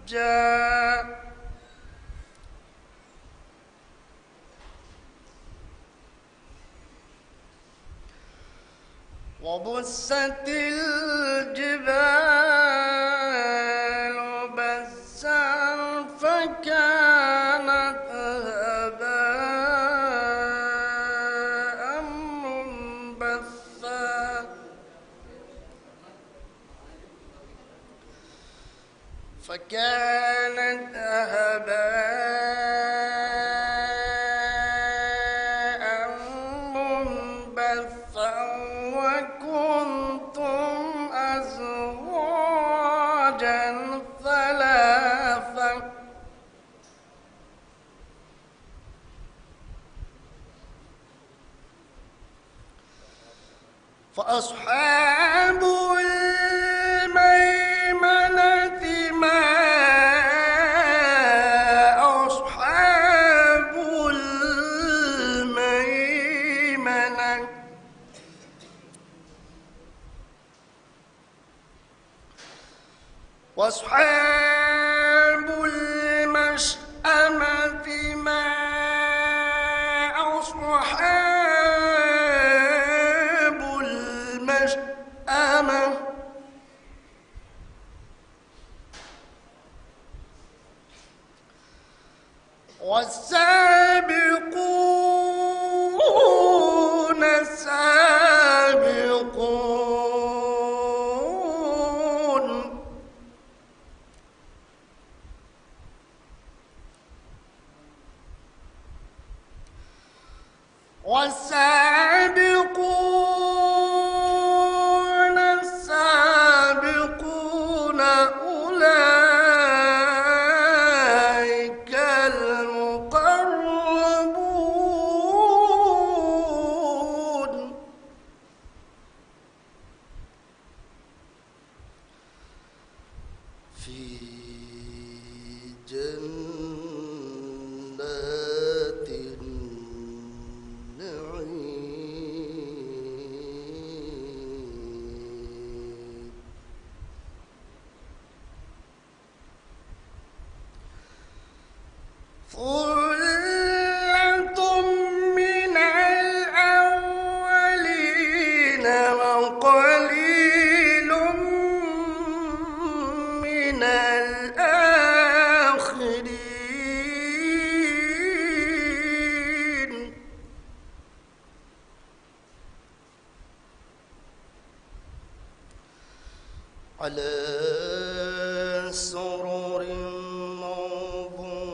حجا وبست الجبال بسا فكانت هباء منبثا فكانت هباء منبثا وكنتم أزواجا ثلاثا فأصحاب الميمنة ما أصحاب الميمنة وأصحاب المشأمة ما أصحاب المشأمة والسابقون السابقون والسابقون السابقون أولئك المقربون في جنات النعيم ثلة من الأولين وقليل من الآخرين على سرر موضونة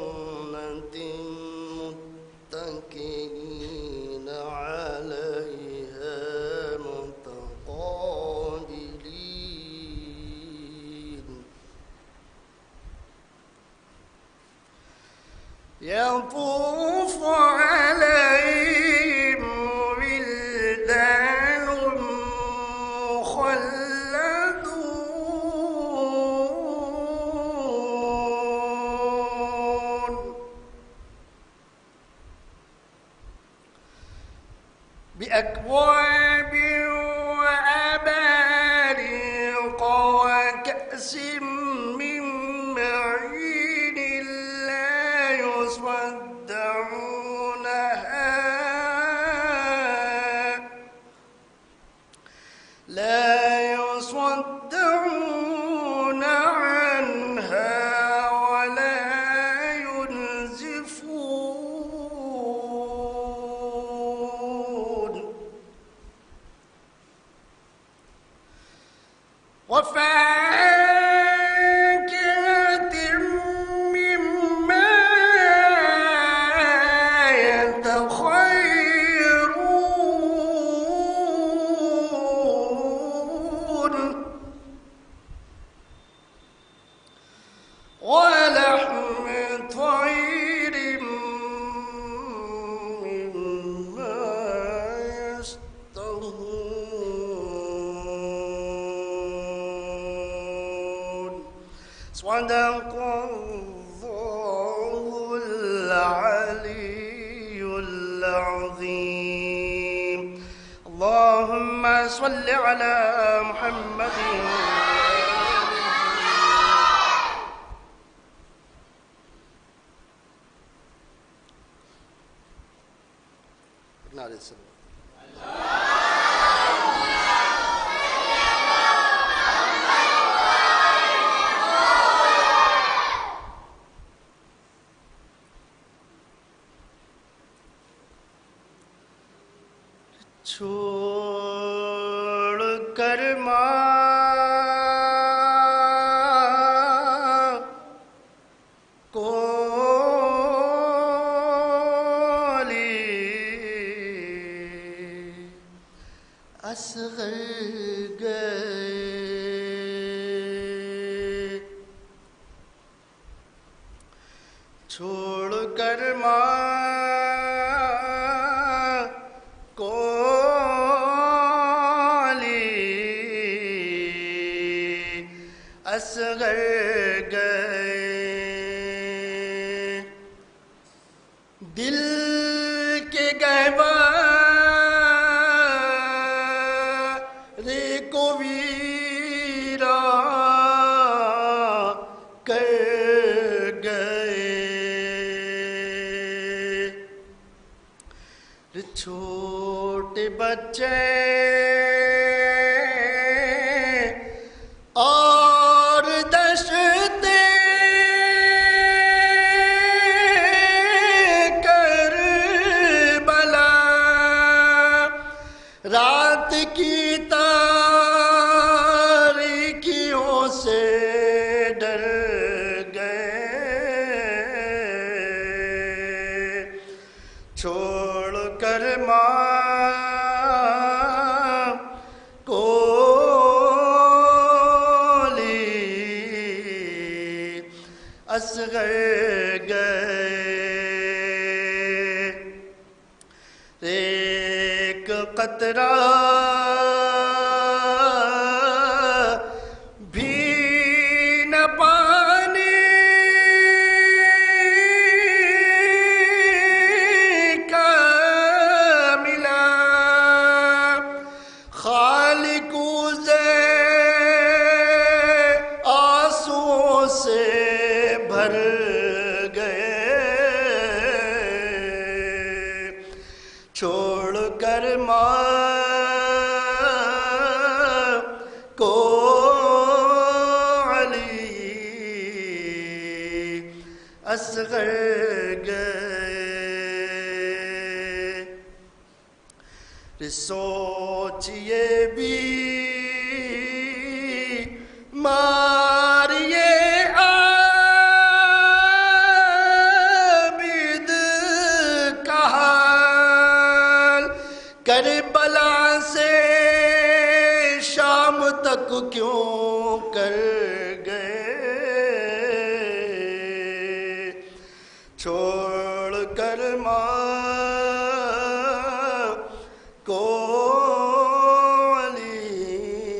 متكئين عليها متقابلين يطوف عليهم ولدان مخلدون بأكواب وأباريق وكأس من معين لا يصدعون عنها ولا ينزفون وفاكهة مما يتخيرون ولحم طير مما يشتهون صدق الله العلي العظيم اللهم صل على محمد نعرے صلی چھوڑ کر ماں کولی اصغر گئے چھوڑ کر ماں اصغر گئے دل کے گہوارے کو ویران کر گئے چھوٹے بچے رات کی تاریکیوں سے ڈر گئے چھوڑ کر ماں کولی اصغر گئے ایک قطرہ بھی نہ پانی کا ملا خالق سے آنسوؤں سے بھر گئے چھوڑ کر ماں کولی اصغر گئے سوچئے بھی ماریے عابد کا حال کربلا سے شام تک کیوں کر گئے چھوڑ کر ماں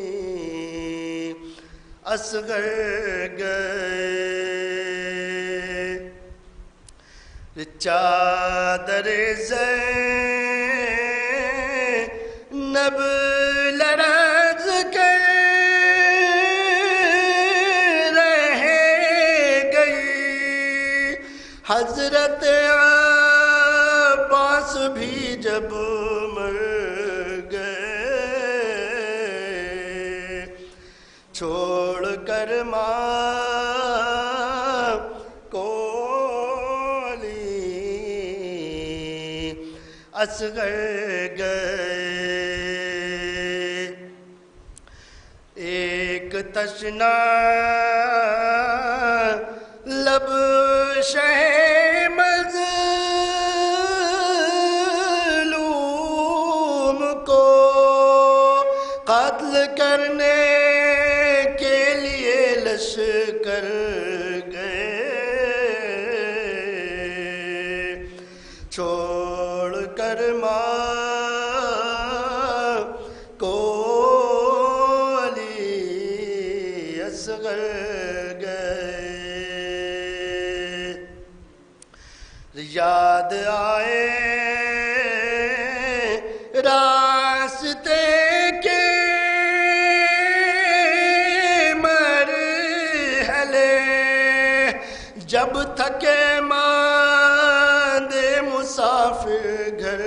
کولی اصغر گئے چادر زینب لرز کے رہ گئی حضرت عباس بھی جب مر گئے چھوڑ کر ماں کولی اصغر گئے ایک تشنا لب شہ مظلوم کو قتل کرنے کے لیے لشکر گئے چھوڑ کر ماں کولی اصغر گئے یاد آئے راستے کے مرحلے جب تھکے ماندے مسافر گھر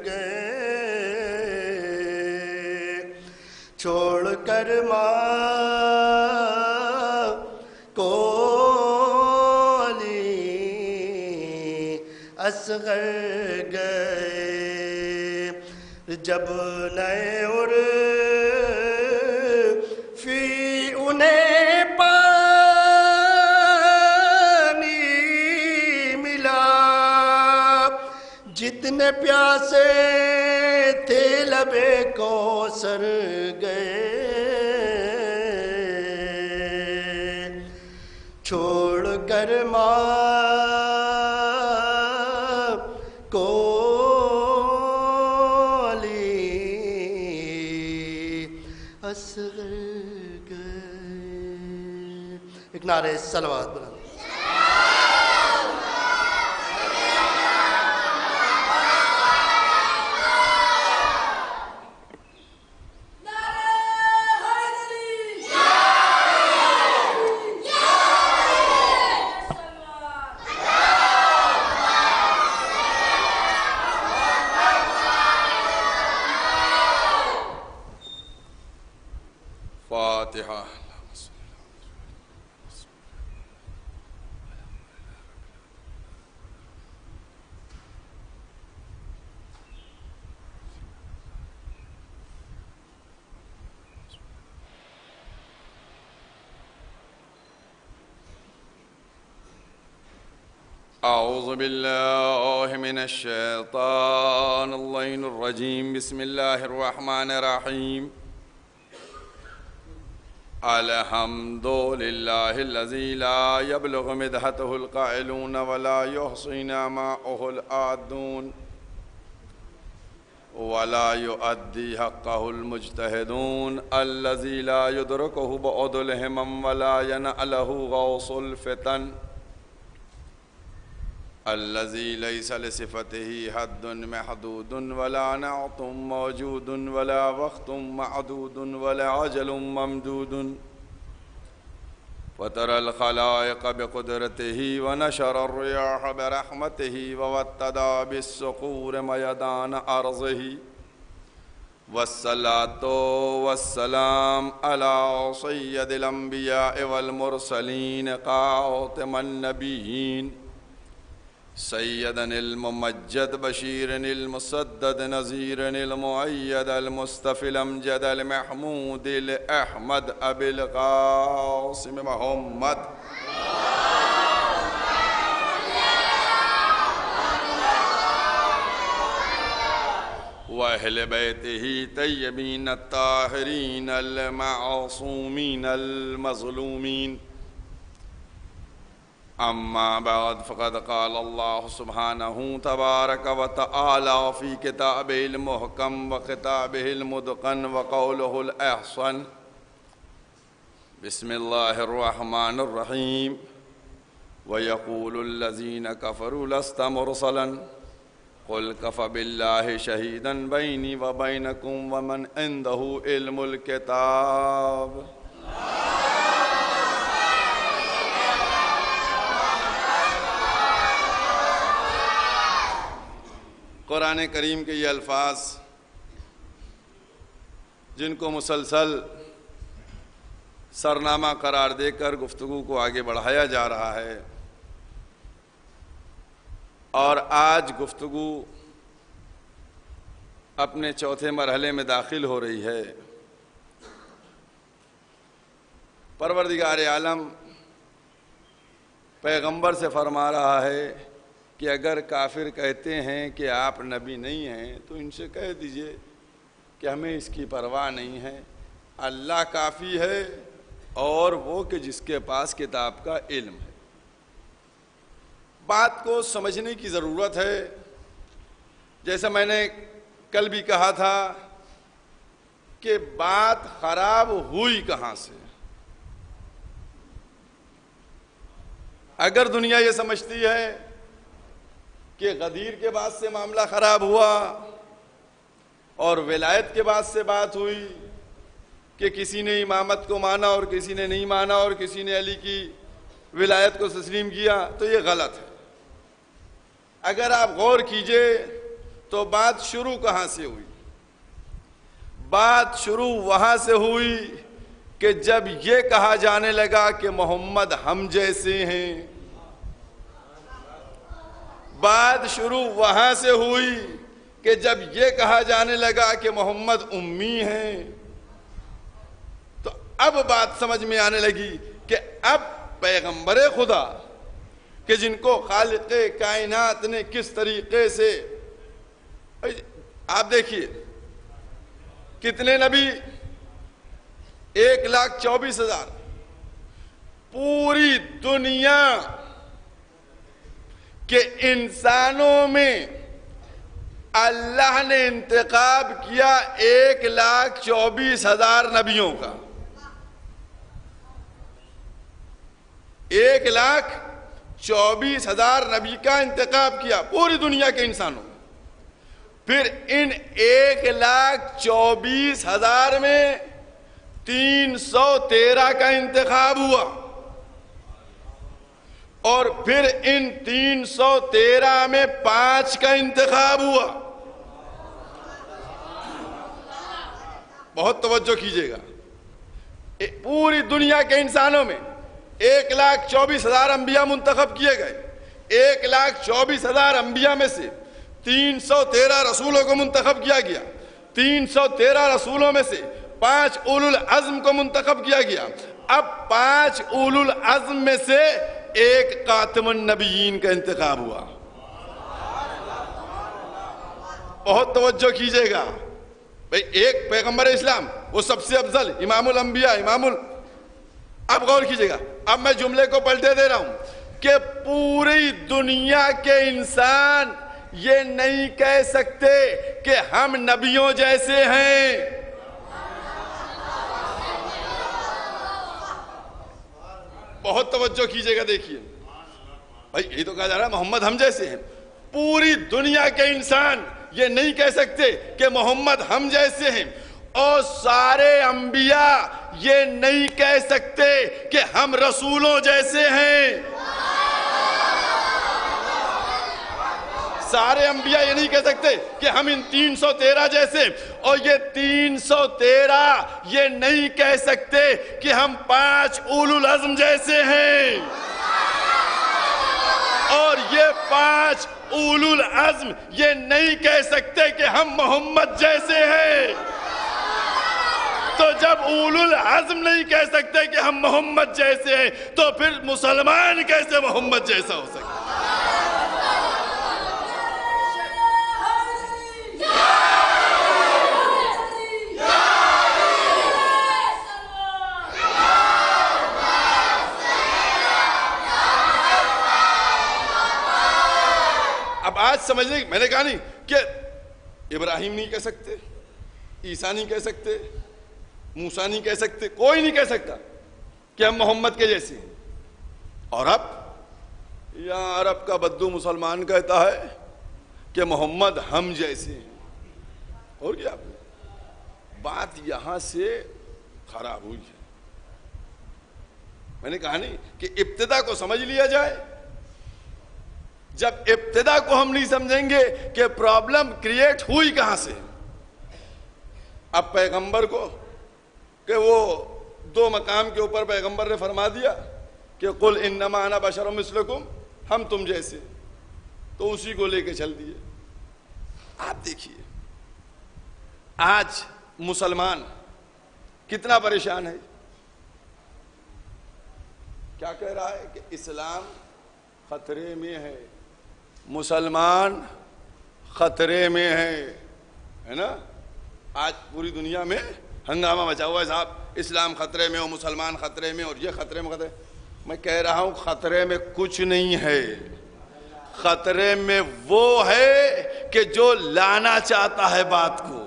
گئے کولی اصغر گئے جب نئے عرفی انہیں پانی ملا جتنے پیاسے تھے لبے کوثر گئے چھوڑ کر ماں کولی اصغر گئے۔ ایک نعرہ صلوات بلند۔ فاتحہ۔ اعوذ باللہ من الشیطان اللعین الرجیم بسم اللہ الرحمن الرحیم الحمد للہ الذی لا یبلغ مدحتہ القائلون ولا یحصی نعماءہ العادون ولا یؤدی حقہ المجتہدون الذی لا یدرکہ بعد الہمم ولا ینعلہ غوص الفتن الذي ليس لصفته حد محدود ولا نعت موجود ولا وقت معدود ولا عجل ممدود فترى الخلائق بقدرته ونشر الرياح برحمته ووتد بالصقور ميدان أرضه والصلاة والسلام على سيد الأنبياء والمرسلين خاتم النبيين سیدن الممجد بشیرن المسدد نذیرن المؤید المصطفی الامجد المحمود الاحمد ابی القاسم محمد واہل بیتہ طیبین الطاہرین المعصومین المظلومین اما بعد فقد قال اللہ سبحانہ تبارک و تعالی فی کتابہ المحکم و خطابہ المدقن و قولہ الاحسن بسم اللہ الرحمن الرحیم وَيَقُولُ الَّذِينَ كَفَرُوا لَسْتَ مُرْسَلًا قُلْ كَفَى بِاللَّهِ شَهِيدًا بَيْنِي وَبَيْنَكُمْ وَمَنْ عِنْدَهُ عِلْمُ الْكِتَابِ قرآن کریم کے یہ الفاظ جن کو مسلسل سرنامہ قرار دے کر گفتگو کو آگے بڑھایا جا رہا ہے اور آج گفتگو اپنے چوتھے مرحلے میں داخل ہو رہی ہے۔ پروردگار عالم پیغمبر سے فرما رہا ہے کہ اگر کافر کہتے ہیں کہ آپ نبی نہیں ہیں تو ان سے کہہ دیجئے کہ ہمیں اس کی پرواہ نہیں ہے، اللہ کافی ہے اور وہ کہ جس کے پاس کتاب کا علم ہے۔ بات کو سمجھنے کی ضرورت ہے۔ جیسا میں نے کل بھی کہا تھا کہ بات خراب ہوئی کہاں سے؟ اگر دنیا یہ سمجھتی ہے کہ غدیر کے بعد سے معاملہ خراب ہوا اور ولایت کے بعد سے بات ہوئی کہ کسی نے امامت کو مانا اور کسی نے نہیں مانا اور کسی نے علی کی ولایت کو تسلیم کیا، تو یہ غلط ہے۔ اگر آپ غور کیجئے تو بات شروع کہاں سے ہوئی؟ بات شروع وہاں سے ہوئی کہ جب یہ کہا جانے لگا کہ محمد ہم جیسے ہیں، بات شروع وہاں سے ہوئی کہ جب یہ کہا جانے لگا کہ محمد امی ہیں، تو اب بات سمجھ میں آنے لگی کہ اب پیغمبر خدا کہ جن کو خالق کائنات نے کس طریقے سے، آپ دیکھیے کتنے نبی، 1,24,000، پوری دنیا کے انسانوں میں اللہ نے انتخاب کیا 1,24,000 نبیوں کا، 1,24,000 نبی کا انتخاب کیا پوری دنیا کے انسانوں میں۔ پھر ان 1,24,000 میں 313 کا انتخاب ہوا، اور پھر ان 313 میں 5 کا انتخاب ہوا۔ بہت توجہ کیجئے گا، پوری دنیا کے انسانوں میں 1,24,000 انبیاء منتخب کیے گئے، 1,24,000 انبیاء میں سے 313 رسولوں کو منتخب کیا گیا، 313 رسولوں میں سے 5 اولو العزم کو منتخب کیا گیا۔ اب 5 اولو العزم میں سے ایک خاتم النبیین کا انتخاب ہوا۔ بہت توجہ کیجئے گا بھئی، ایک پیغمبر اسلام وہ سب سے افضل امام الانبیاء، اب غور کیجئے گا، اب میں جملے کو پلٹے دے رہا ہوں کہ پوری دنیا کے انسان یہ نہیں کہہ سکتے کہ ہم نبیوں جیسے ہیں۔ بہت توجہ کیجئے گا، دیکھیے بھائی یہی تو کہا جا رہا ہے محمد ہم جیسے ہیں۔ پوری دنیا کے انسان یہ نہیں کہہ سکتے کہ محمد ہم جیسے ہیں، اور سارے انبیاء یہ نہیں کہہ سکتے کہ ہم رسولوں جیسے ہیں۔ سارے انبیاء یہ نہیں کہہ سکتے کہ ہم ان 313 جیسے، اور یہ 313 یہ نہیں کہہ سکتے کہ ہم 5 اولو العزم جیسے ہیں، اور یہ 5 اولو العزم یہ نہیں کہہ سکتے کہ ہم محمد جیسے ہیں۔ تو جب اولو العزم نہیں کہہ سکتے کہ ہم محمد جیسے ہیں، تو پھر مسلمان کیسے محمد جیسا ہو سکتا؟ اب آج سمجھنے میں نے کہا نہیں کہ ابراہیم نہیں کہہ سکتے، عیسیٰ نہیں کہہ سکتے، موسیٰ نہیں کہہ سکتے، کوئی نہیں کہہ سکتا کہ ہم محمد کے جیسے ہیں۔ اور اب یہاں عرب کا بدو مسلمان کہتا ہے کہ محمد ہم جیسے ہیں، اور کیا بات یہاں سے خراب ہوئی ہے۔ میں نے کہا نہیں کہ ابتدا کو سمجھ لیا جائے، جب ابتدا کو ہم نہیں سمجھیں گے کہ پرابلم کریٹ ہوئی کہاں سے۔ اب پیغمبر کو کہ وہ 2 مقام کے اوپر پیغمبر نے فرما دیا کہ قل انما انا بشر مثلکم، ہم تم جیسے، تو اسی کو لے کے چل دیے۔ آپ دیکھیے آج مسلمان کتنا پریشان ہے، کیا کہہ رہا ہے کہ اسلام خطرے میں ہے، مسلمان خطرے میں ہے نا؟ آج پوری دنیا میں ہنگامہ مچا ہوا ہے صاحب، اسلام خطرے میں ہو، مسلمان خطرے میں، اور یہ خطرے میں خطرے۔ میں کہہ رہا ہوں خطرے میں کچھ نہیں ہے، خطرے میں وہ ہے کہ جو لانا چاہتا ہے بات کو۔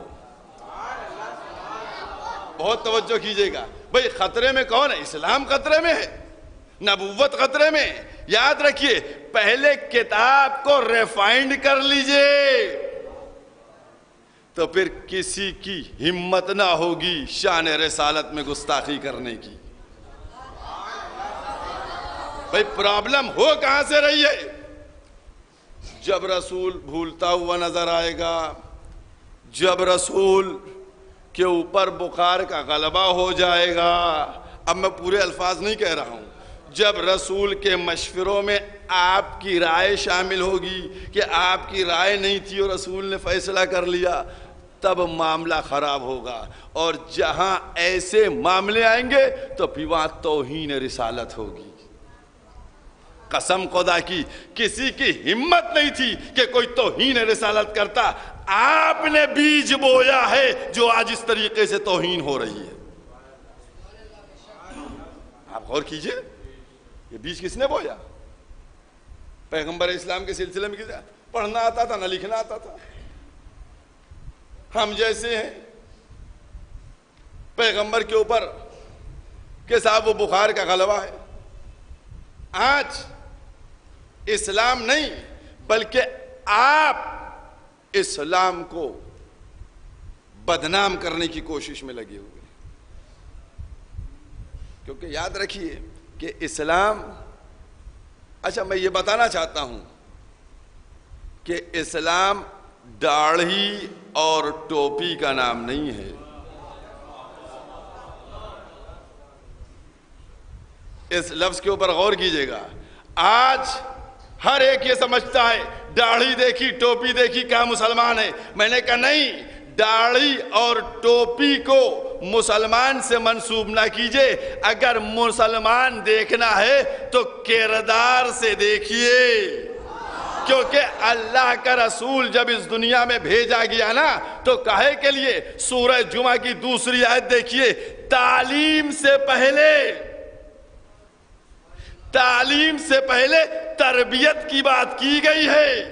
بہت توجہ کیجئے گا بھئی، خطرے میں کون ہے؟ اسلام خطرے میں ہے، نبوت خطرے میں۔ یاد رکھیے پہلے کتاب کو ریفائنڈ کر لیجئے، تو پھر کسی کی ہمت نہ ہوگی شان رسالت میں گستاخی کرنے کی۔ بھئی پرابلم ہو کہاں سے رہی ہے؟ جب رسول بھولتا ہوا نظر آئے گا، جب رسول کے اوپر بخار کا غلبہ ہو جائے گا. اب میں پورے الفاظ نہیں کہہ رہا ہوں. جب رسول کے مشوروں میں آپ کی رائے شامل ہوگی کہ آپ کی رائے نہیں تھی اور رسول نے فیصلہ کر لیا, تب معاملہ خراب ہوگا. اور جہاں ایسے معاملے آئیں گے تو پھر وہاں توہین رسالت ہوگی. قسم خدا کی کسی کی ہمت نہیں تھی کہ کوئی توہین رسالت کرتا. آپ نے بیج بویا ہے جو آج اس طریقے سے توہین ہو رہی ہے. آپ غور کیجئے, یہ بیج کس نے بویا؟ پیغمبر اسلام کے سلسلے میں کیا پڑھنا آتا تھا, نہ لکھنا آتا تھا. ہم جیسے ہیں پیغمبر کے اوپر کہ صاحب وہ بخار کا غلبہ ہے. آج اسلام نہیں بلکہ آپ اسلام کو بدنام کرنے کی کوشش میں لگے ہوئے ہیں. کیونکہ یاد رکھیے کہ اسلام, اچھا میں یہ بتانا چاہتا ہوں کہ اسلام داڑھی اور ٹوپی کا نام نہیں ہے. اس لفظ کے اوپر غور کیجئے گا. آج ہر ایک یہ سمجھتا ہے داڑھی دیکھی ٹوپی دیکھی کیا مسلمان ہے. میں نے کہا نہیں, داڑھی اور ٹوپی کو مسلمان سے منسوب نہ کیجئے. اگر مسلمان دیکھنا ہے تو کردار سے دیکھیے, کیونکہ اللہ کا رسول جب اس دنیا میں بھیجا گیا نا تو کہے کے لیے. سورہ جمعہ کی دوسری آیت دیکھیے, تعلیم سے پہلے تربیت کی بات کی گئی ہے.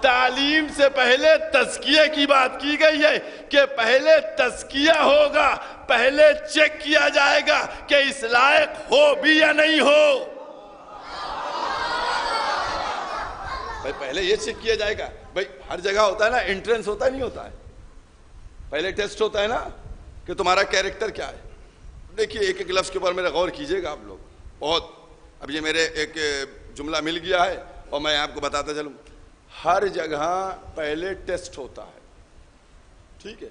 تعلیم سے پہلے تزکیہ کی بات کی گئی ہے کہ پہلے تزکیہ ہوگا, پہلے چیک کیا جائے گا کہ اس لائق ہو بھی یا نہیں ہو. پہلے یہ چیک کیا جائے گا. بھائی ہر جگہ ہوتا ہے نا, انٹرنس ہوتا ہے نہیں ہوتا ہے, پہلے ٹیسٹ ہوتا ہے نا کہ تمہارا کیریکٹر کیا ہے. دیکھیے ایک ایک لفظ کے اوپر میرے غور کیجئے گا آپ لوگ بہت. اب یہ میرے ایک جملہ مل گیا ہے اور میں آپ کو بتاتا چلوں. ہر جگہ پہلے ٹیسٹ ہوتا ہے, ٹھیک ہے,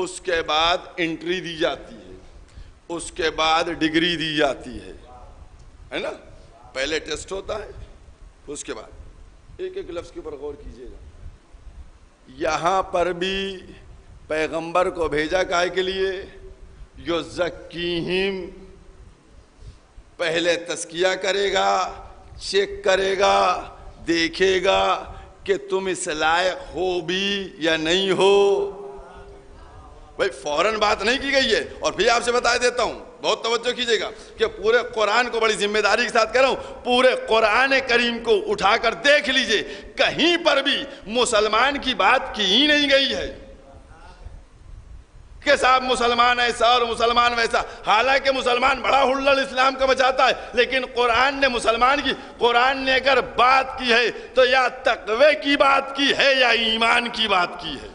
اس کے بعد انٹری دی جاتی ہے, اس کے بعد ڈگری دی جاتی ہے نا. پہلے ٹیسٹ ہوتا ہے, اس کے بعد ایک ایک لفظ کے اوپر غور کیجئے گا. یہاں پر بھی پیغمبر کو بھیجا کائے کے لیے, یزکیہم, پہلے تزکیہ کرے گا, چیک کرے گا, دیکھے گا کہ تم اس لائق ہو بھی یا نہیں ہو. بھائی فوراً بات نہیں کی گئی ہے. اور پھر آپ سے بتا دیتا ہوں, بہت توجہ کیجئے گا کہ پورے قرآن کو بڑی ذمہ داری کے ساتھ کہہ رہا ہوں, پورے قرآن کریم کو اٹھا کر دیکھ لیجئے, کہیں پر بھی مسلمان کی بات کی ہی نہیں گئی ہے کہ صاحب مسلمان ایسا اور مسلمان ویسا. حالانکہ مسلمان بڑا ہلڑ اسلام کا مچاتا ہے, لیکن قرآن نے مسلمان کی, قرآن نے اگر بات کی ہے تو یا تقوی کی بات کی ہے یا ایمان کی بات کی ہے.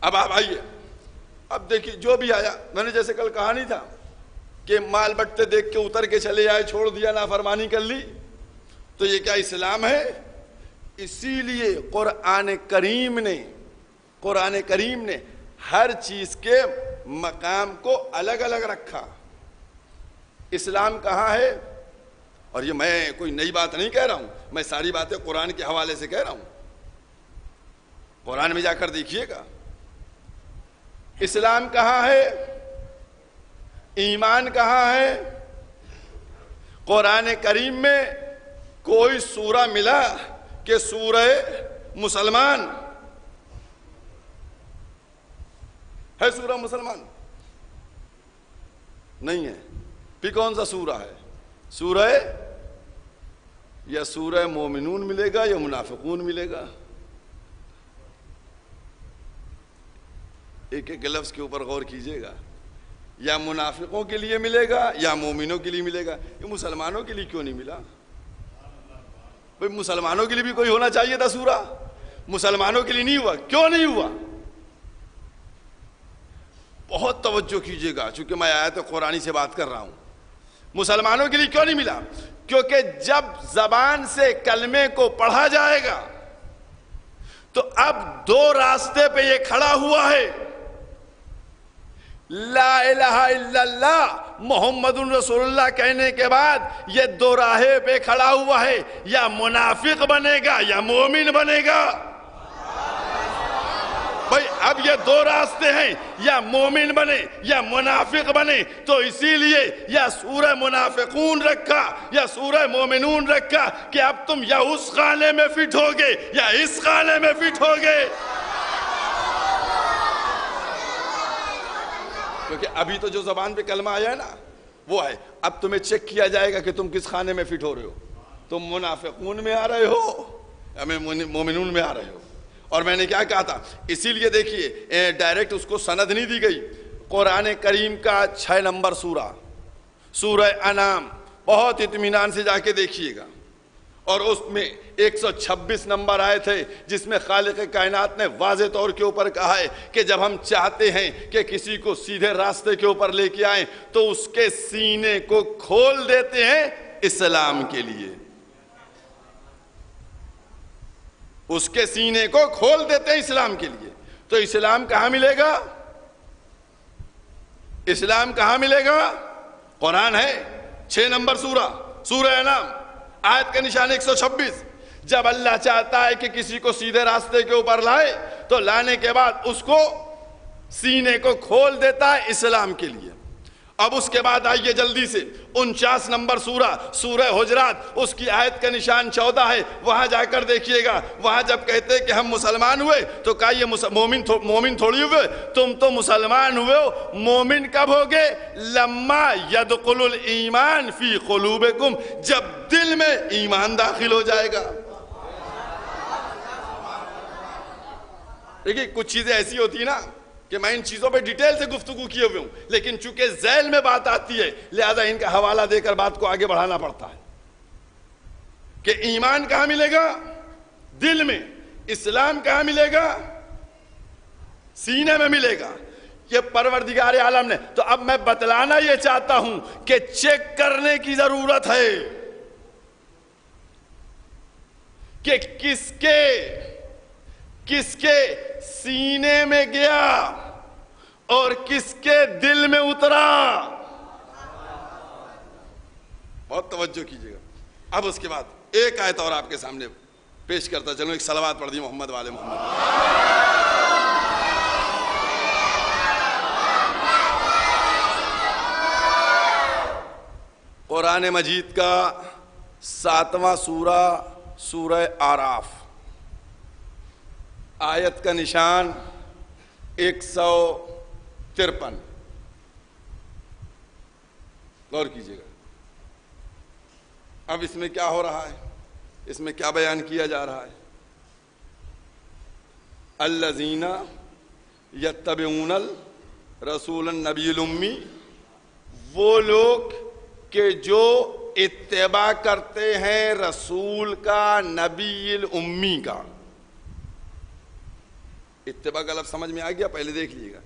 اب آپ آئیے, اب دیکھیے جو بھی آیا, میں نے جیسے کل کہا نہیں تھا کہ مال بٹتے دیکھ کے اتر کے چلے آئے, چھوڑ دیا, نافرمانی کر لی, تو یہ کیا اسلام ہے؟ اسی لیے قرآن کریم نے ہر چیز کے مقام کو الگ الگ رکھا. اسلام کہاں ہے؟ اور یہ میں کوئی نئی بات نہیں کہہ رہا ہوں, میں ساری باتیں قرآن کے حوالے سے کہہ رہا ہوں. قرآن میں جا کر دیکھیے گا اسلام کہاں ہے, ایمان کہاں ہے. قرآن کریم میں کوئی سورہ ملا کہ سورہ مسلمان ہے؟ سورہ مسلمان نہیں ہے. پھر کون سا سورہ ہے؟ سورہ یا سورہ مومنون ملے گا یا منافقون ملے گا. ایک ایک لفظ کے اوپر غور کیجئے گا. یا منافقوں کے لیے ملے گا یا مومنوں کے لیے ملے گا. یہ مسلمانوں کے لیے کیوں نہیں ملا؟ بھئی مسلمانوں کے لیے بھی کوئی ہونا چاہیے تھا سورہ, مسلمانوں کے لیے نہیں ہوا. کیوں نہیں ہوا؟ بہت توجہ کیجئے گا, چونکہ میں آیت قرآنی سے بات کر رہا ہوں. مسلمانوں کے لیے کیوں نہیں ملا؟ کیونکہ جب زبان سے کلمے کو پڑھا جائے گا تو اب دو راستے پہ یہ کھڑا ہوا ہے، لا الہ الا اللہ محمد رسول اللہ کہنے کے بعد یہ دو راہے پہ کھڑا ہوا ہے، یا منافق بنے گا یا مومن بنے گا۔ بھئی اب یہ دو راستے ہیں، یا مومن بنے یا منافق بنے، تو اسی لیے یا سورہ منافقون رکھا یا سورہ مومنون رکھا کہ اب تم یا اس خانے میں فٹ ہوگے یا اس خانے میں فٹ ہوگے، کیونکہ ابھی تو جو زبان پہ کلمہ آیا ہے نا وہ ہے، اب تمہیں چیک کیا جائے گا کہ تم کس خانے میں فٹ ہو رہے ہو، تم منافقون میں آ رہے ہو یا مومنون میں آ رہے ہو۔ اور میں نے کیا کہا تھا، اسی لیے دیکھیے ڈائریکٹ اس کو سند نہیں دی گئی، قرآن کریم کا 6 نمبر سورہ انعام، بہت اطمینان سے جا کے دیکھیے گا، اور اس میں 126 نمبر آئے تھے جس میں خالق کائنات نے واضح طور کے اوپر کہا ہے کہ جب ہم چاہتے ہیں کہ کسی کو سیدھے راستے کے اوپر لے کے آئیں تو اس کے سینے کو کھول دیتے ہیں اسلام کے لیے، اس کے سینے کو کھول دیتے ہیں اسلام کے لیے۔ تو اسلام کہاں ملے گا؟ اسلام کہاں ملے گا؟ قرآن ہے، 6 نمبر سورہ انعام، آیت کا نشان 126۔ جب اللہ چاہتا ہے کہ کسی کو سیدھے راستے کے اوپر لائے تو لانے کے بعد اس کو سینے کو کھول دیتا ہے اسلام کے لیے۔ اب اس کے بعد آئیے جلدی سے 49 نمبر سورہ حجرات، اس کی آیت کا نشان 14 ہے، وہاں جا کر دیکھیے گا، وہاں جب کہتے ہیں کہ ہم مسلمان ہوئے تو کہا یہ مومن تھوڑی ہوئے، تم تو مسلمان ہوئے ہو، مومن کب ہوگے؟ لما یدخل الایمان فی قلوبکم، جب دل میں ایمان داخل ہو جائے گا۔ دیکھیے کچھ چیزیں ایسی ہوتی ہیں نا کہ میں ان چیزوں پہ ڈیٹیل سے گفتگو کیے ہوئے ہوں، لیکن چونکہ ذیل میں بات آتی ہے لہذا ان کا حوالہ دے کر بات کو آگے بڑھانا پڑتا ہے کہ ایمان کہاں ملے گا؟ دل میں۔ اسلام کہاں ملے گا؟ سینے میں ملے گا۔ یہ پروردگار عالم نے، تو اب میں بتلانا یہ چاہتا ہوں کہ چیک کرنے کی ضرورت ہے کہ کس کے سینے میں گیا اور کس کے دل میں اترا۔ بہت توجہ کیجئے گا۔ اب اس کے بعد ایک آیت اور آپ کے سامنے پیش کرتا چلوں، ایک صلوات پڑھ دی محمد والے محمد۔ قرآن مجید کا 7واں سورہ آراف، آیت کا نشان 153۔ غور کیجئے گا، اب اس میں کیا ہو رہا ہے، اس میں کیا بیان کیا جا رہا ہے؟ الذین یتبعون الرسول النبی الامی، وہ لوگ کہ جو اتباع کرتے ہیں رسول کا، نبی الامی کا۔ اتباع کا لفظ سمجھ میں آ گیا؟ پہلے دیکھ لیجیے گا،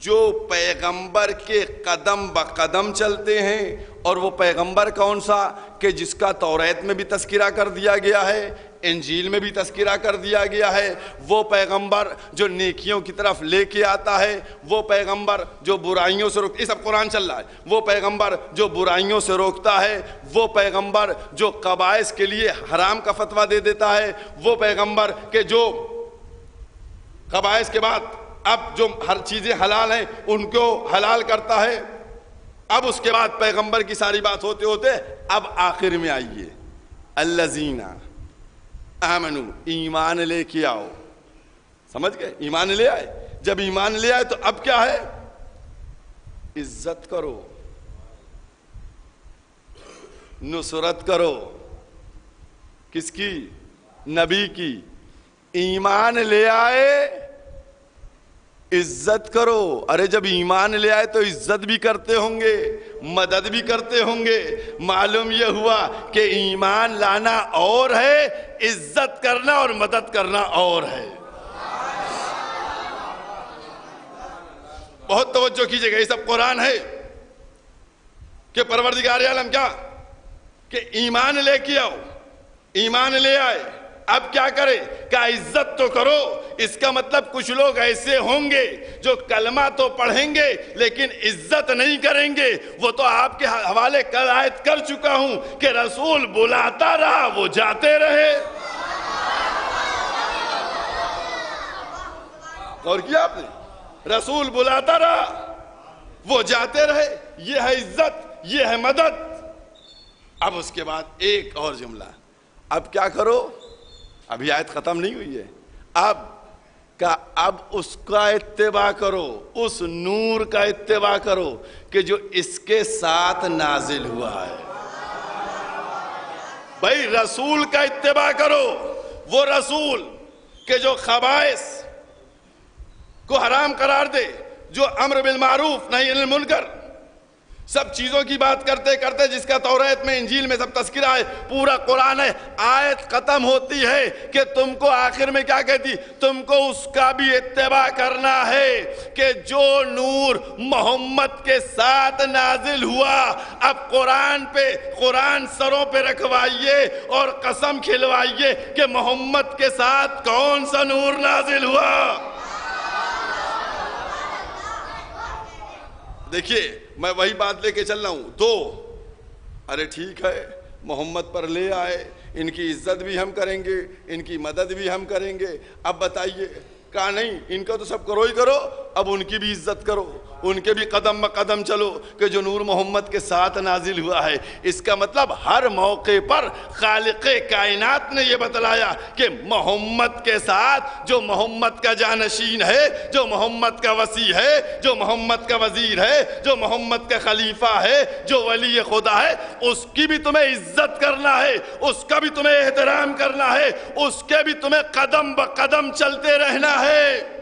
جو پیغمبر کے قدم بقدم چلتے ہیں، اور وہ پیغمبر کون سا کہ جس کا توریت میں بھی تذکرہ کر دیا گیا ہے، انجیل میں بھی تذکرہ کر دیا گیا ہے، وہ پیغمبر جو نیکیوں کی طرف لے کے آتا ہے، وہ پیغمبر جو برائیوں سے روکتا ہے، یہ سب قرآن چل رہا ہے، وہ پیغمبر جو برائیوں سے روکتا ہے، وہ پیغمبر جو قبائث کے لیے حرام کا فتویٰ دے دیتا ہے، وہ پیغمبر کہ جو قبائث کے بعد اب جو ہر چیزیں حلال ہیں ان کو حلال کرتا ہے۔ اب اس کے بعد پیغمبر کی ساری بات ہوتے ہوتے اب آخر میں آئیے، الذین آمنو، ایمان لے کے آؤ۔ سمجھ گئے؟ ایمان لے آئے، جب ایمان لے آئے تو اب کیا ہے؟ عزت کرو، نصرت کرو، کس کی؟ نبی کی۔ ایمان لے آئے، عزت کرو۔ ارے جب ایمان لے آئے تو عزت بھی کرتے ہوں گے، مدد بھی کرتے ہوں گے۔ معلوم یہ ہوا کہ ایمان لانا اور ہے، عزت کرنا اور مدد کرنا اور ہے۔ بہت توجہ کیجئے گا، یہ سب قرآن ہے کہ پروردگار عالم کیا کہ ایمان لے کے آؤ، ایمان لے آئے، اب کیا کرے؟ کہ عزت تو کرو. اس کا مطلب کچھ لوگ ایسے ہوں گے جو کلمہ تو پڑھیں گے لیکن عزت نہیں کریں گے. وہ تو آپ کے حوالے کل آیت کر چکا ہوں کہ رسول بلاتا رہا وہ جاتے رہے. اور کیا آپ نے؟ رسول بلاتا رہا وہ جاتے رہے. یہ ہے عزت، یہ ہے مدد. اب اس کے بعد ایک اور جملہ. اب کیا کرو؟ ابھی آیت ختم نہیں ہوئی ہے. اب اس کا اتباع کرو، اس نور کا اتباع کرو کہ جو اس کے ساتھ نازل ہوا ہے. بھائی رسول کا اتباع کرو، وہ رسول کہ جو خبائث کو حرام قرار دے، جو امر بالمعروف نہی عن المنکر سب چیزوں کی بات کرتے کرتے جس کا توریت میں انجیل میں سب تذکرہ ہے، پورا قرآن ہے. آیت ختم ہوتی ہے کہ تم کو آخر میں کیا کہتی؟ تم کو اس کا بھی اتباع کرنا ہے کہ جو نور محمد کے ساتھ نازل ہوا. اب قرآن سروں پہ رکھوائیے اور قسم کھلوائیے کہ محمد کے ساتھ کون سا نور نازل ہوا. دیکھیے میں وہی بات لے کے چل رہا ہوں. ارے ٹھیک ہے محمد پر لے آئے، ان کی عزت بھی ہم کریں گے، ان کی مدد بھی ہم کریں گے. اب بتائیے، کہا نہیں ان کا تو سب کرو ہی کرو، اب ان کی بھی عزت کرو، ان کے بھی قدم بقدم چلو کہ جو نور محمد کے ساتھ نازل ہوا ہے. اس کا مطلب ہر موقع پر خالق کائنات نے یہ بتلایا کہ محمد کے ساتھ جو محمد کا جانشین ہے، جو محمد کا وصی ہے، جو محمد کا وزیر ہے، جو محمد کا خلیفہ ہے، جو ولی خدا ہے، اس کی بھی تمہیں عزت کرنا ہے، اس کا بھی تمہیں احترام کرنا ہے، اس کے بھی تمہیں قدم بقدم چلتے رہنا ہے.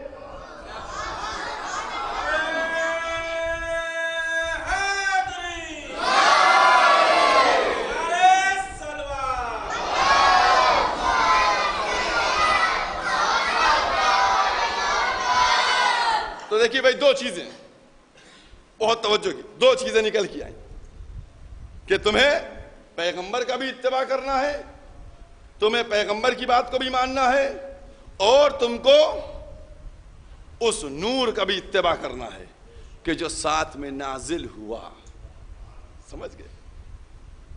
تو دیکھیے بھائی دو چیزیں بہت توجہ کی، دو چیزیں نکل کے آئیں کہ تمہیں پیغمبر کا بھی اتباع کرنا ہے، تمہیں پیغمبر کی بات کو بھی ماننا ہے، اور تم کو اس نور کا بھی اتباع کرنا ہے کہ جو ساتھ میں نازل ہوا. سمجھ گئے؟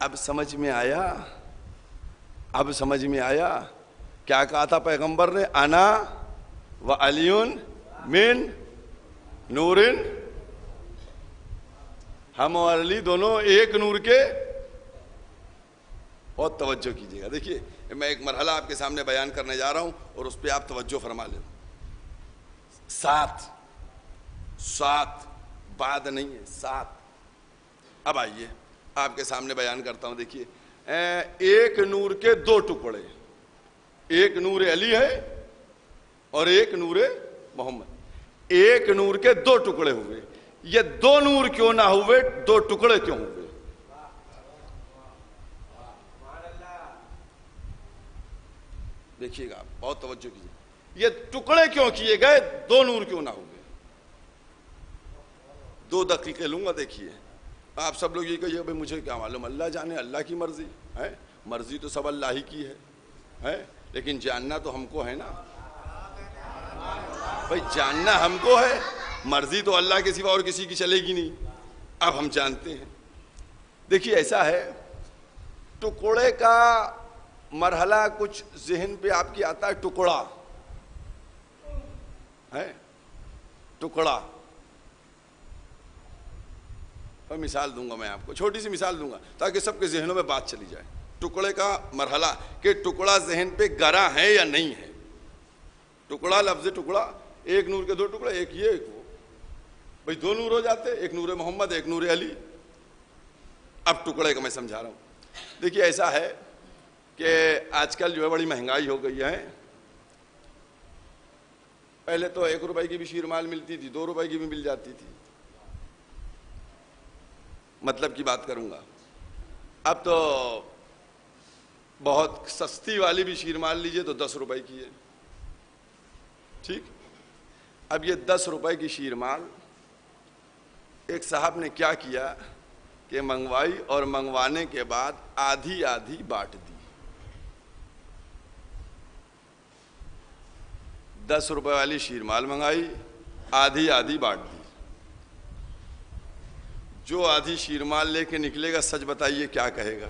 اب سمجھ میں آیا؟ اب سمجھ میں آیا کیا کہا تھا پیغمبر نے؟ انا و علی من نور. ہم اور علی دونوں ایک نور کے. بہت توجہ کیجیے گا. دیکھیے میں ایک مرحلہ آپ کے سامنے بیان کرنے جا رہا ہوں اور اس پہ آپ توجہ فرما لیں. سات بعد نہیں ہے، سات. اب آئیے آپ کے سامنے بیان کرتا ہوں. دیکھیے ایک نور کے دو ٹکڑے، ایک نور علی ہے اور ایک نور محمد. ایک نور کے دو ٹکڑے ہوئے. یہ دو نور کیوں نہ ہوئے؟ دو ٹکڑے کیوں ہوئے؟ دیکھیے گا بہت توجہ کیجیے. یہ ٹکڑے کیوں کیے گئے؟ دو نور کیوں نہ ہوئے؟ 2 دقیقے لوں گا. دیکھیے آپ سب لوگ یہ کہیے بھائی مجھے کیا معلوم، اللہ جانے، اللہ کی مرضی ہے. مرضی تو سب اللہ ہی کی ہے، لیکن جاننا تو ہم کو ہے نا بھائی، جاننا ہم کو ہے. مرضی تو اللہ کے سوا اور کسی کی چلے گی نہیں. اب ہم جانتے ہیں. دیکھیے ایسا ہے، ٹکڑے کا مرحلہ کچھ ذہن پہ آپ کی آتا ہے. ٹکڑا ہے، ٹکڑا. اور مثال دوں گا میں آپ کو، چھوٹی سی مثال دوں گا تاکہ سب کے ذہنوں میں بات چلی جائے. ٹکڑے کا مرحلہ کہ ٹکڑا ذہن پہ گرا ہے یا نہیں ہے. ٹکڑا، لفظ ٹکڑا، ایک نور کے دو ٹکڑے، ایک یہ ایک وہ. بھئی 2 نور ہو جاتے، ایک نور محمد ایک نور علی. اب ٹکڑے کا میں سمجھا رہا ہوں. دیکھیے ایسا ہے کہ آج کل جو ہے بڑی مہنگائی ہو گئی ہے. پہلے تو 1 روپے کی بھی شیر مال ملتی تھی، 2 روپے کی بھی مل جاتی تھی. مطلب کی بات کروں گا. اب تو بہت سستی والی بھی شیر مال لیجئے تو 10 روپے کی ہے. ٹھیک. اب یہ 10 روپے کی شیر مال ایک صاحب نے کیا کیا کہ منگوائی اور منگوانے کے بعد آدھی آدھی بانٹ دی. 10 روپے والی شیرمال منگائی, آدھی آدھی بانٹ دی. جو آدھی شیرمال لے کے نکلے گا, سچ بتائیے کیا کہے گا؟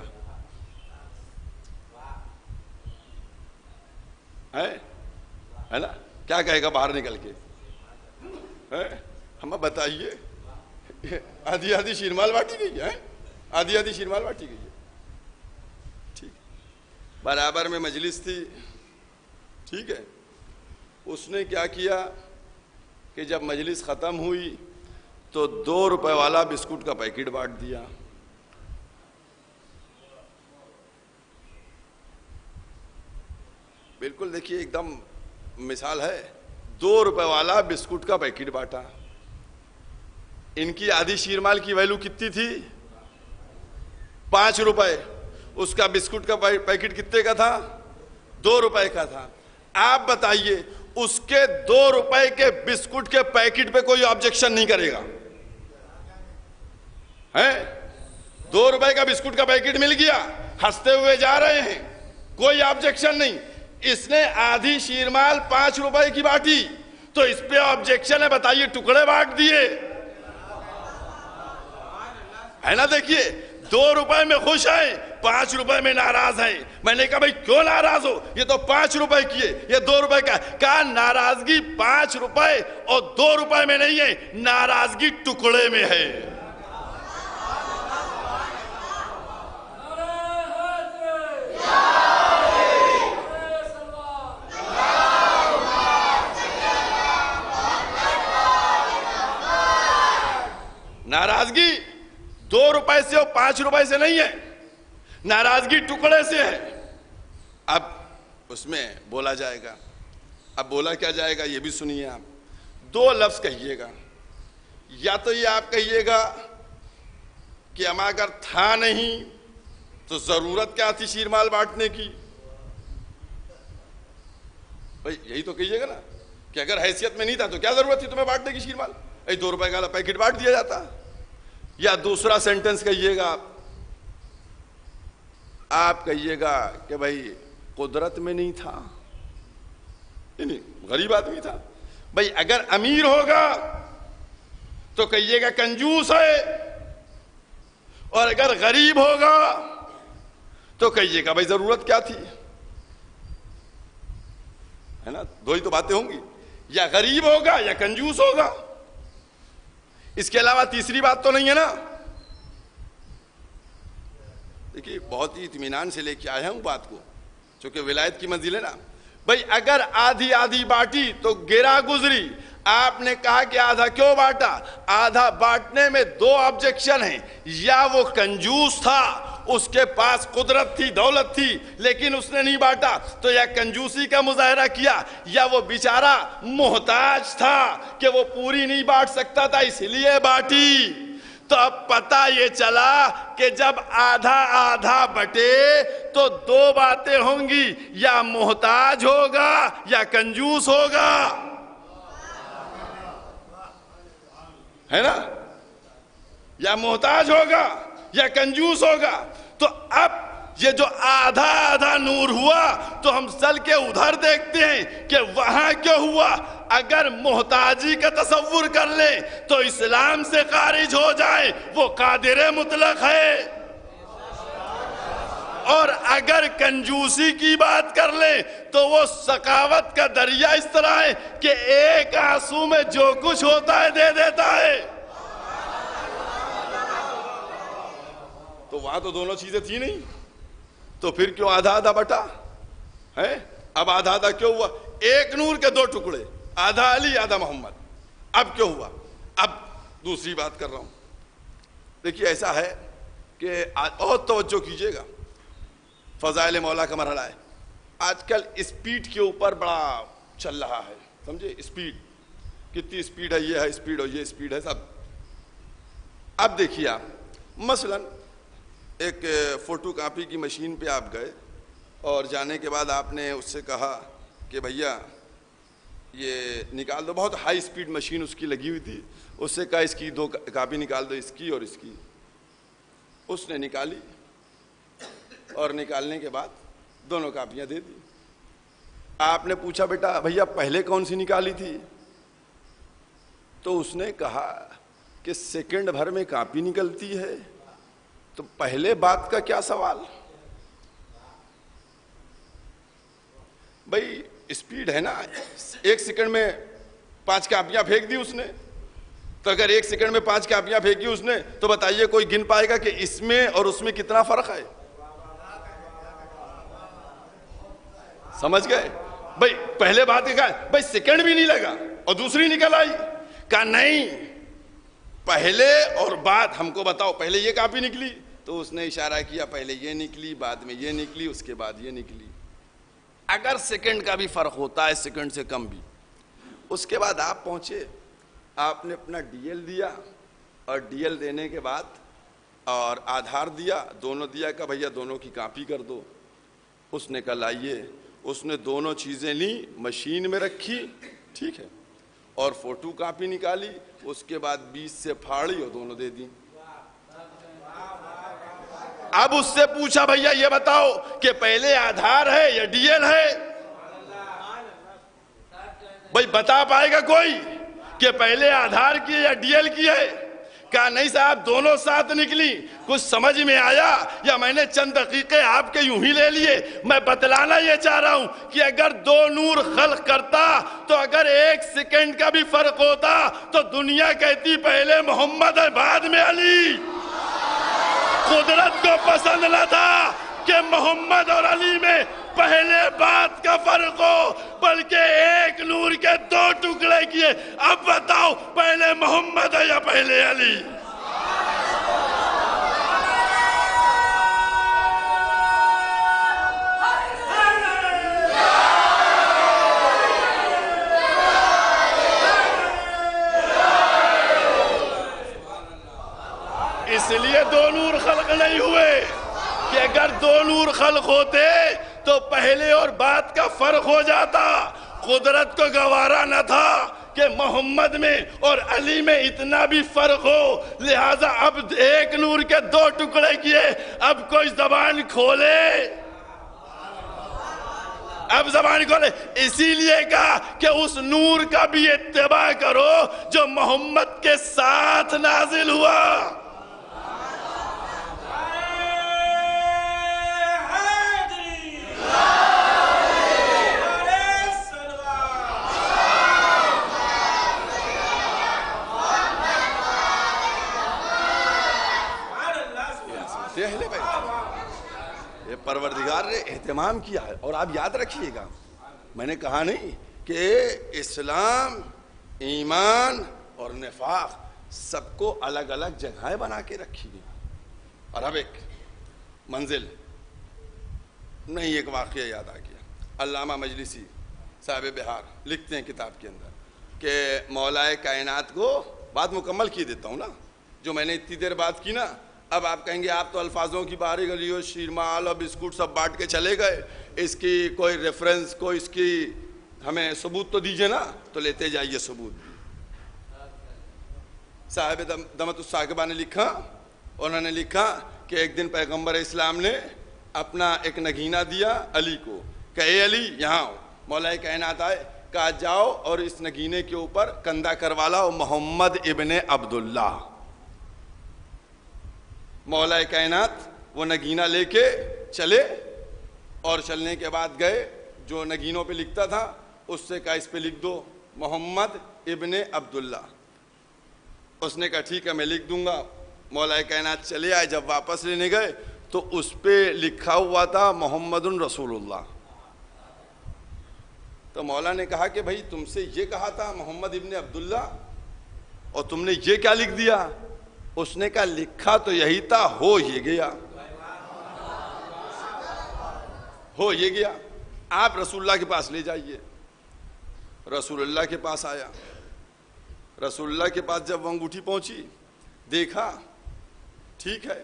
ہے نا, کیا کہے گا باہر نکل کے؟ ہمیں بتائیے, آدھی آدھی شیرمال بانٹی گئی ہے, آدھی آدھی شیرمال بانٹی گئی ہے. ٹھیک, برابر میں مجلس تھی, ٹھیک ہے. اس نے کیا کیا کہ جب مجلس ختم ہوئی تو 2 روپے والا بسکٹ کا پیکٹ بانٹ دیا. بالکل دیکھیے, ایک دم مثال ہے. 2 روپے والا بسکٹ کا پیکٹ بانٹا. ان کی آدھی شیرمال کی ویلو کتنی تھی؟ 5 روپے. اس کا بسکٹ کا پیکٹ کتنے کا تھا؟ 2 روپے کا تھا. آپ بتائیے, اس کے 2 روپے کے بسکٹ کے پیکٹ پہ کوئی آبجیکشن نہیں کرے گا؟ 2 روپے کا بسکٹ کا پیکٹ مل گیا, ہنستے ہوئے جا رہے ہیں, کوئی آبجیکشن نہیں. اس نے آدھی شیرمال 5 روپے کی بانٹی, تو اس پہ آبجیکشن ہے؟ بتائیے, ٹکڑے بانٹ دیے, ہے نا. دیکھیے, 2 روپے میں خوش ہیں, 5 روپے میں ناراض ہیں. میں نے کہا بھائی کیوں ناراض ہو؟ یہ تو 5 روپے کی ہے, یہ 2 روپے کا. کہا ناراضگی 5 روپے اور 2 روپے میں نہیں ہے, ناراضگی ٹکڑے میں ہے. ناراضگی 2 روپے سے اور 5 روپے سے نہیں ہے, ناراضگی ٹکڑے سے ہے. اب اس میں بولا جائے گا. اب بولا کیا جائے گا یہ بھی سنیے آپ. 2 لفظ کہیے گا. یا تو یہ آپ کہیے گا کہ ہم اگر تھا نہیں تو ضرورت کیا تھی شیرمال بانٹنے کی؟ بھائی یہی تو کہیے گا نا, کہ اگر حیثیت میں نہیں تھا تو کیا ضرورت تھی تمہیں بانٹنے کی شیرمال؟ 2 روپے کا پیکٹ بانٹ دیا جاتا. یا دوسرا سینٹنس کہیے گا, آپ کہیے گا کہ بھائی قدرت میں نہیں تھا, نہیں, غریب آدمی تھا. بھائی اگر امیر ہوگا تو کہیے گا کنجوس ہے, اور اگر غریب ہوگا تو کہیے گا بھائی ضرورت کیا تھی, ہے نا. 2 ہی تو باتیں ہوں گی, یا غریب ہوگا یا کنجوس ہوگا. اس کے علاوہ تیسری بات تو نہیں ہے نا. دیکھیے, بہت ہی اطمینان سے لے کے آیا ہوں بات کو, چونکہ ولایت کی منزل ہے نا. بھائی اگر آدھی آدھی بانٹی تو گرا گزری. آپ نے کہا کہ آدھا کیوں بانٹا؟ آدھا بانٹنے میں 2 آبجیکشن ہیں. یا وہ کنجوس تھا, اس کے پاس قدرت تھی, دولت تھی, لیکن اس نے نہیں بانٹا, تو یا کنجوسی کا مظاہرہ کیا, یا وہ بیچارہ محتاج تھا کہ وہ پوری نہیں بانٹ سکتا تھا اس لیے بانٹی. تو اب پتہ یہ چلا کہ جب آدھا آدھا بٹے تو 2 باتیں ہوں گی, یا محتاج ہوگا یا کنجوس ہوگا, ہے نا. یا محتاج ہوگا یا کنجوس ہوگا. تو اب یہ جو آدھا آدھا نور ہوا تو ہم چل کے ادھر دیکھتے ہیں کہ وہاں کیوں ہوا. اگر محتاجی کا تصور کر لیں تو اسلام سے خارج ہو جائے, وہ قادر مطلق ہے. اور اگر کنجوسی کی بات کر لیں تو وہ سخاوت کا دریا اس طرح ہے کہ ایک آنسو میں جو کچھ ہوتا ہے دے دیتا ہے. تو وہاں تو دونوں چیزیں تھی نہیں, تو پھر کیوں آدھا آدھا بٹا ہے؟ اب آدھا آدھا کیوں ہوا؟ ایک نور کے 2 ٹکڑے, آدھا علی آدھا محمد. اب کیوں ہوا؟ اب دوسری بات کر رہا ہوں. دیکھیے ایسا ہے کہ بہت توجہ کیجئے گا, فضائل مولا کا مرحلہ ہے. آج کل اسپیڈ کے اوپر بڑا چل رہا ہے, سمجھے. اسپیڈ کتنی اسپیڈ ہے, یہ ہے اسپیڈ, اور یہ اسپیڈ ہے سب. اب دیکھیے آپ, مثلاً ایک فوٹو کاپی کی مشین پہ آپ گئے, اور جانے کے بعد آپ نے اس سے کہا کہ بھیا یہ نکال دو. بہت ہائی اسپیڈ مشین اس کی لگی ہوئی تھی. اس سے کہا اس کی 2 کاپی نکال دو, اس کی اور اس کی. اس نے نکالی, اور نکالنے کے بعد دونوں کاپیاں دے دی. آپ نے پوچھا بیٹا بھیا پہلے کون سی نکالی تھی؟ تو اس نے کہا کہ سیکنڈ بھر میں کاپی نکلتی ہے، تو پہلے بات کا کیا سوال؟ بھائی اسپیڈ ہے نا، 1 سیکنڈ میں 5 کاپیاں پھینک دی اس نے، تو اگر 1 سیکنڈ میں 5 کاپیاں پھینکی اس نے تو بتائیے کوئی گن پائے گا کہ اس میں اور اس میں کتنا فرق ہے؟ سمجھ گئے؟ بھائی پہلے بات کہا بھائی سیکنڈ بھی نہیں لگا اور دوسری نکل آئی، کہا نہیں پہلے اور بعد ہم کو بتاؤ، پہلے یہ کاپی نکلی تو اس نے اشارہ کیا پہلے یہ نکلی، بعد میں یہ نکلی، اس کے بعد یہ نکلی۔ اگر سیکنڈ کا بھی فرق ہوتا ہے، سیکنڈ سے کم بھی، اس کے بعد آپ پہنچے، آپ نے اپنا ڈی ایل دیا، اور ڈی ایل دینے کے بعد اور آدھار دیا، دونوں دیا کہ بھیا دونوں کی کاپی کر دو۔ اس نے کہا لائیے، اس نے دونوں چیزیں لی، مشین میں رکھی، ٹھیک ہے، اور فوٹو کاپی نکالی، اس کے بعد 20 سے پھاڑی اور دونوں دے دی۔ اب اس سے پوچھا بھیا یہ بتاؤ کہ پہلے آدھار ہے یا ڈی ایل ہے؟ بھائی بتا پائے گا کوئی کہ پہلے آدھار کی یا ڈی ایل کی ہے؟ کہا نہیں صاحب دونوں ساتھ نکلی، کچھ سمجھ میں آیا یا میں نے چند دقیقے آپ کے یوں ہی لے لیے؟ میں بتلانا یہ چاہ رہا ہوں کہ اگر 2 نور خلق کرتا تو اگر 1 سیکنڈ کا بھی فرق ہوتا تو دنیا کہتی پہلے محمد ہے بعد میں علی۔ قدرت کو پسند نہ تھا کہ محمد اور علی میں پہلے بات کا فرق ہو، بلکہ 1 نور کے 2 ٹکڑے کیے۔ اب بتاؤ پہلے محمد ہے یا پہلے علی؟ اس لیے 2 نور خلق نہیں ہوئے کہ اگر 2 نور خلق ہوتے تو پہلے اور بعد کا فرق ہو جاتا۔ قدرت کو گوارا نہ تھا کہ محمد میں اور علی میں اتنا بھی فرق ہو، لہٰذا اب 1 نور کے 2 ٹکڑے کیے۔ اب کوئی زبان کھولے، اب زبان کھولے، اسی لیے کہا کہ اس نور کا بھی اتباع کرو جو محمد کے ساتھ نازل ہوا۔ یہ پروردگار نے اہتمام کیا ہے، اور آپ یاد رکھیے گا میں نے کہا نہیں کہ اسلام، ایمان اور نفاق سب کو الگ الگ جگہیں بنا کے رکھی گئی۔ اور اب ایک منزل نہیں، ایک واقعہ یاد آ گیا۔ علامہ مجلسی صاحب بہار لکھتے ہیں کتاب کے اندر کہ مولا کائنات کو، بات مکمل کی دیتا ہوں نا، جو میں نے اتنی دیر بات کی نا، اب آپ کہیں گے آپ تو الفاظوں کی باری گلی ہو، شیرمال اور بسکٹ سب بانٹ کے چلے گئے، اس کی کوئی ریفرنس، کوئی اس کی ہمیں ثبوت تو دیجئے نا، تو لیتے جائیے ثبوت۔ صاحب دمت الثاقبہ نے لکھا، انہوں نے لکھا کہ ایک دن پیغمبر اسلام نے اپنا ایک نگینہ دیا علی کو کہ اے علی یہاں آؤ۔ مولا کائنات آئے، کہا جاؤ اور اس نگینے کے اوپر کندھا کروا لاؤ محمد ابن عبداللہ۔ مولا کائنات وہ نگینہ لے کے چلے، اور چلنے کے بعد گئے، جو نگینوں پہ لکھتا تھا اس سے کہا اس پہ لکھ دو محمد ابن عبداللہ۔ اس نے کہا ٹھیک ہے میں لکھ دوں گا۔ مولا کائنات چلے آئے، جب واپس لینے گئے تو اس پہ لکھا ہوا تھا محمد رسول اللہ۔ تو مولا نے کہا کہ بھائی تم سے یہ کہا تھا محمد ابن عبداللہ اور تم نے یہ کیا لکھ دیا؟ اس نے کہا لکھا تو یہی تھا، ہو یہ گیا، ہو یہ گیا، آپ رسول اللہ کے پاس لے جائیے۔ رسول اللہ کے پاس آیا، رسول اللہ کے پاس جب وہ انگوٹھی پہنچی، دیکھا ٹھیک ہے۔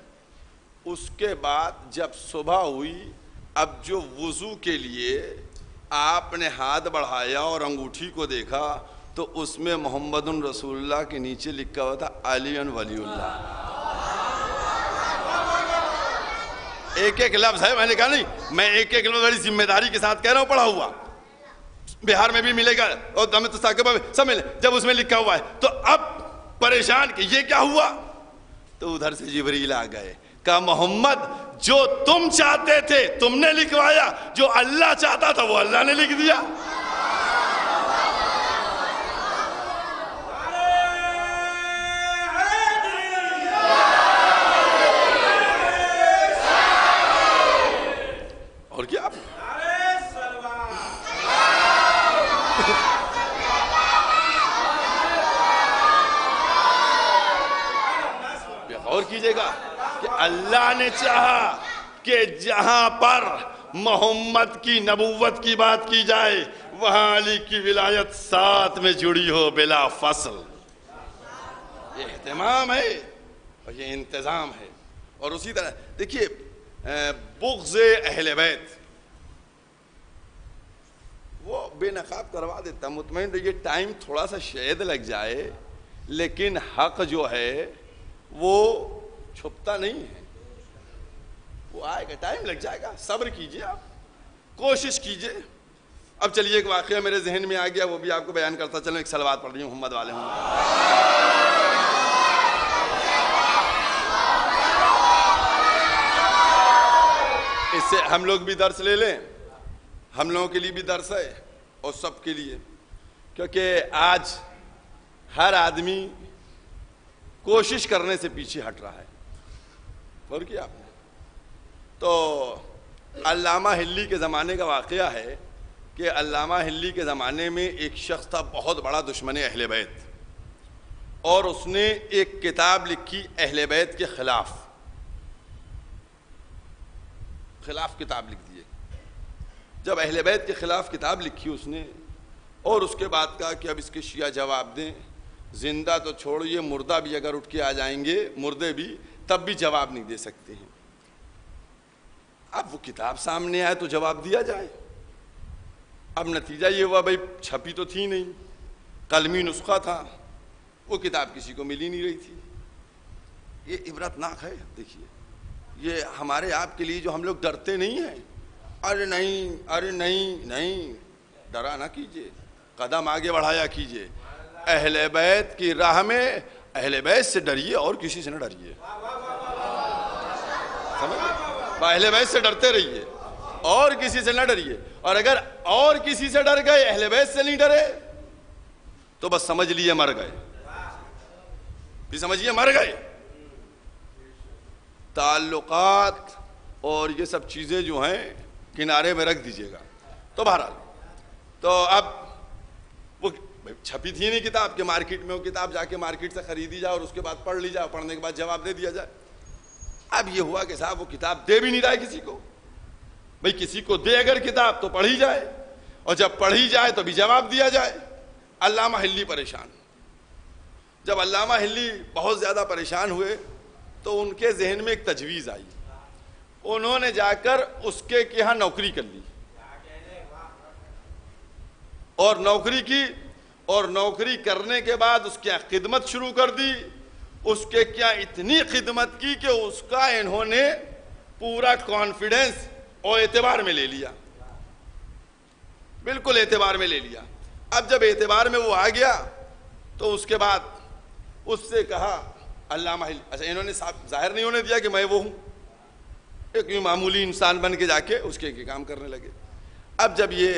اس کے بعد جب صبح ہوئی، اب جو وضو کے لیے آپ نے ہاتھ بڑھایا اور انگوٹھی کو دیکھا تو اس میں محمد رسول اللہ کے نیچے لکھا ہوا تھا علی ولی اللہ۔ ایک ایک لفظ ہے، میں نے کہا نہیں، میں ایک ایک لفظ بڑی ذمہ داری کے ساتھ کہہ رہا ہوں، پڑھا ہوا بہار میں بھی ملے گا اور دامت ثاقبہ میں سب ملے. جب اس میں لکھا ہوا ہے تو اب پریشان کہ یہ کیا ہوا, تو ادھر سے جبریل آ گئے, کہا محمد جو تم چاہتے تھے تم نے لکھوایا, جو اللہ چاہتا تھا وہ اللہ نے لکھ دیا. اور کیا غور کیجئے گا کہ اللہ نے چاہا کہ جہاں پر محمد کی نبوت کی بات کی جائے وہاں علی کی ولایت ساتھ میں جڑی ہو بلا فصل. یہ اہتمام ہے اور یہ انتظام ہے. اور اسی طرح دیکھیے بغض اہل بیت وہ بے نقاب کروا دیتا. مطمئن رہیے ٹائم تھوڑا سا شاید لگ جائے لیکن حق جو ہے وہ چھپتا نہیں ہے, وہ آئے گا, ٹائم لگ جائے گا. صبر کیجئے, آپ کوشش کیجئے. اب چلیے ایک واقعہ میرے ذہن میں آ گیا, وہ بھی آپ کو بیان کرتا چلوں. ایک صلوات پڑھ رہی ہوں محمد والے ہوں. اس سے ہم لوگ بھی درس لے لیں, ہم لوگوں کے لیے بھی درس ہے اور سب کے لیے, کیونکہ آج ہر آدمی کوشش کرنے سے پیچھے ہٹ رہا ہے. اور کیا آپ نے تو علامہ ہلی کے زمانے کا واقعہ ہے کہ علامہ ہلی کے زمانے میں ایک شخص تھا بہت بڑا دشمن اہل بیت, اور اس نے ایک کتاب لکھی اہل بیت کے خلاف کتاب لکھ دی. جب اہل بیت کے خلاف کتاب لکھی اس نے, اور اس کے بعد کہا کہ اب اس کے شیعہ جواب دیں, زندہ تو چھوڑیے مردہ بھی اگر اٹھ کے آ جائیں گے, مردے بھی, تب بھی جواب نہیں دے سکتے ہیں. اب وہ کتاب سامنے آئے تو جواب دیا جائے. اب نتیجہ یہ ہوا بھائی چھپی تو تھی نہیں, قلمی نسخہ تھا, وہ کتاب کسی کو مل ہی نہیں رہی تھی. یہ عبرتناک ہے. دیکھیے یہ ہمارے آپ کے لیے جو ہم لوگ ڈرتے نہیں ہیں, ارے نہیں ڈرا نہ کیجئے, قدم آگے بڑھایا کیجئے. اہل بیت کی راہ میں اہل بیت سے ڈریے اور کسی سے نہ ڈریے. اہل بیت سے ڈرتے رہیے اور کسی سے نہ ڈریے. اور اگر اور کسی سے ڈر گئے, اہل بیت سے نہیں ڈرے, تو بس سمجھ لیے مر گئے. بھی سمجھیے مر گئے. تعلقات اور یہ سب چیزیں جو ہیں کنارے میں رکھ دیجئے گا. تو بہرحال تو اب وہ چھپی تھی نہیں کتاب کہ مارکیٹ میں, وہ کتاب جا کے مارکیٹ سے خریدی جائے اور اس کے بعد پڑھ لی جائے, پڑھنے کے بعد جواب دے دیا جائے. اب یہ ہوا کہ صاحب وہ کتاب دے بھی نہیں رہا ہے کسی کو. بھئی کسی کو دے اگر کتاب تو پڑھی جائے, اور جب پڑھی جائے تو بھی جواب دیا جائے. علامہ ہلی پریشان. جب علامہ ہلی بہت زیادہ پریشان ہوئے تو ان کے ذہن میں ایک تجویز آئی. انہوں نے جا کر اس کے یہاں نوکری کر لی, اور نوکری کی, اور نوکری کرنے کے بعد اس کی خدمت شروع کر دی. اس کے کیا اتنی خدمت کی کہ اس کا انہوں نے پورا کانفیڈنس اور اعتبار میں لے لیا, بالکل اعتبار میں لے لیا. اب جب اعتبار میں وہ آ گیا تو اس کے بعد اس سے کہا علامہ ہلی, اچھا انہوں نے ظاہر نہیں ہونے دیا کہ میں وہ ہوں, ایک معمولی انسان بن کے جا کے اس کے کام کرنے لگے. اب جب یہ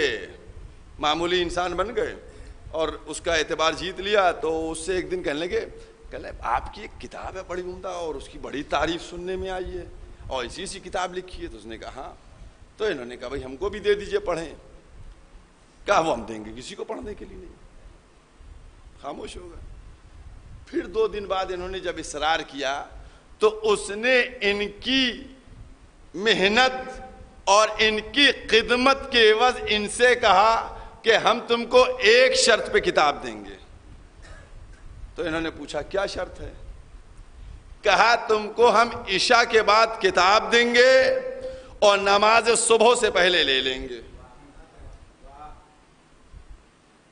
معمولی انسان بن گئے اور اس کا اعتبار جیت لیا تو اس سے ایک دن کہنے لگے آپ کی ایک کتاب ہے بڑی عمدہ اور اس کی بڑی تعریف سننے میں آئی ہے اور اسی کتاب لکھی ہے. تو اس نے کہا ہاں. تو انہوں نے کہا بھائی ہم کو بھی دے دیجئے پڑھیں. کہا وہ ہم دیں گے کسی کو پڑھنے کے لیے نہیں. خاموش ہو گئے. پھر 2 دن بعد انہوں نے جب اصرار کیا تو اس نے ان کی محنت اور ان کی خدمت کے عوض ان سے کہا کہ ہم تم کو ایک شرط پہ کتاب دیں گے. تو انہوں نے پوچھا کیا شرط ہے؟ کہا تم کو ہم عشاء کے بعد کتاب دیں گے اور نماز صبح سے پہلے لے لیں گے.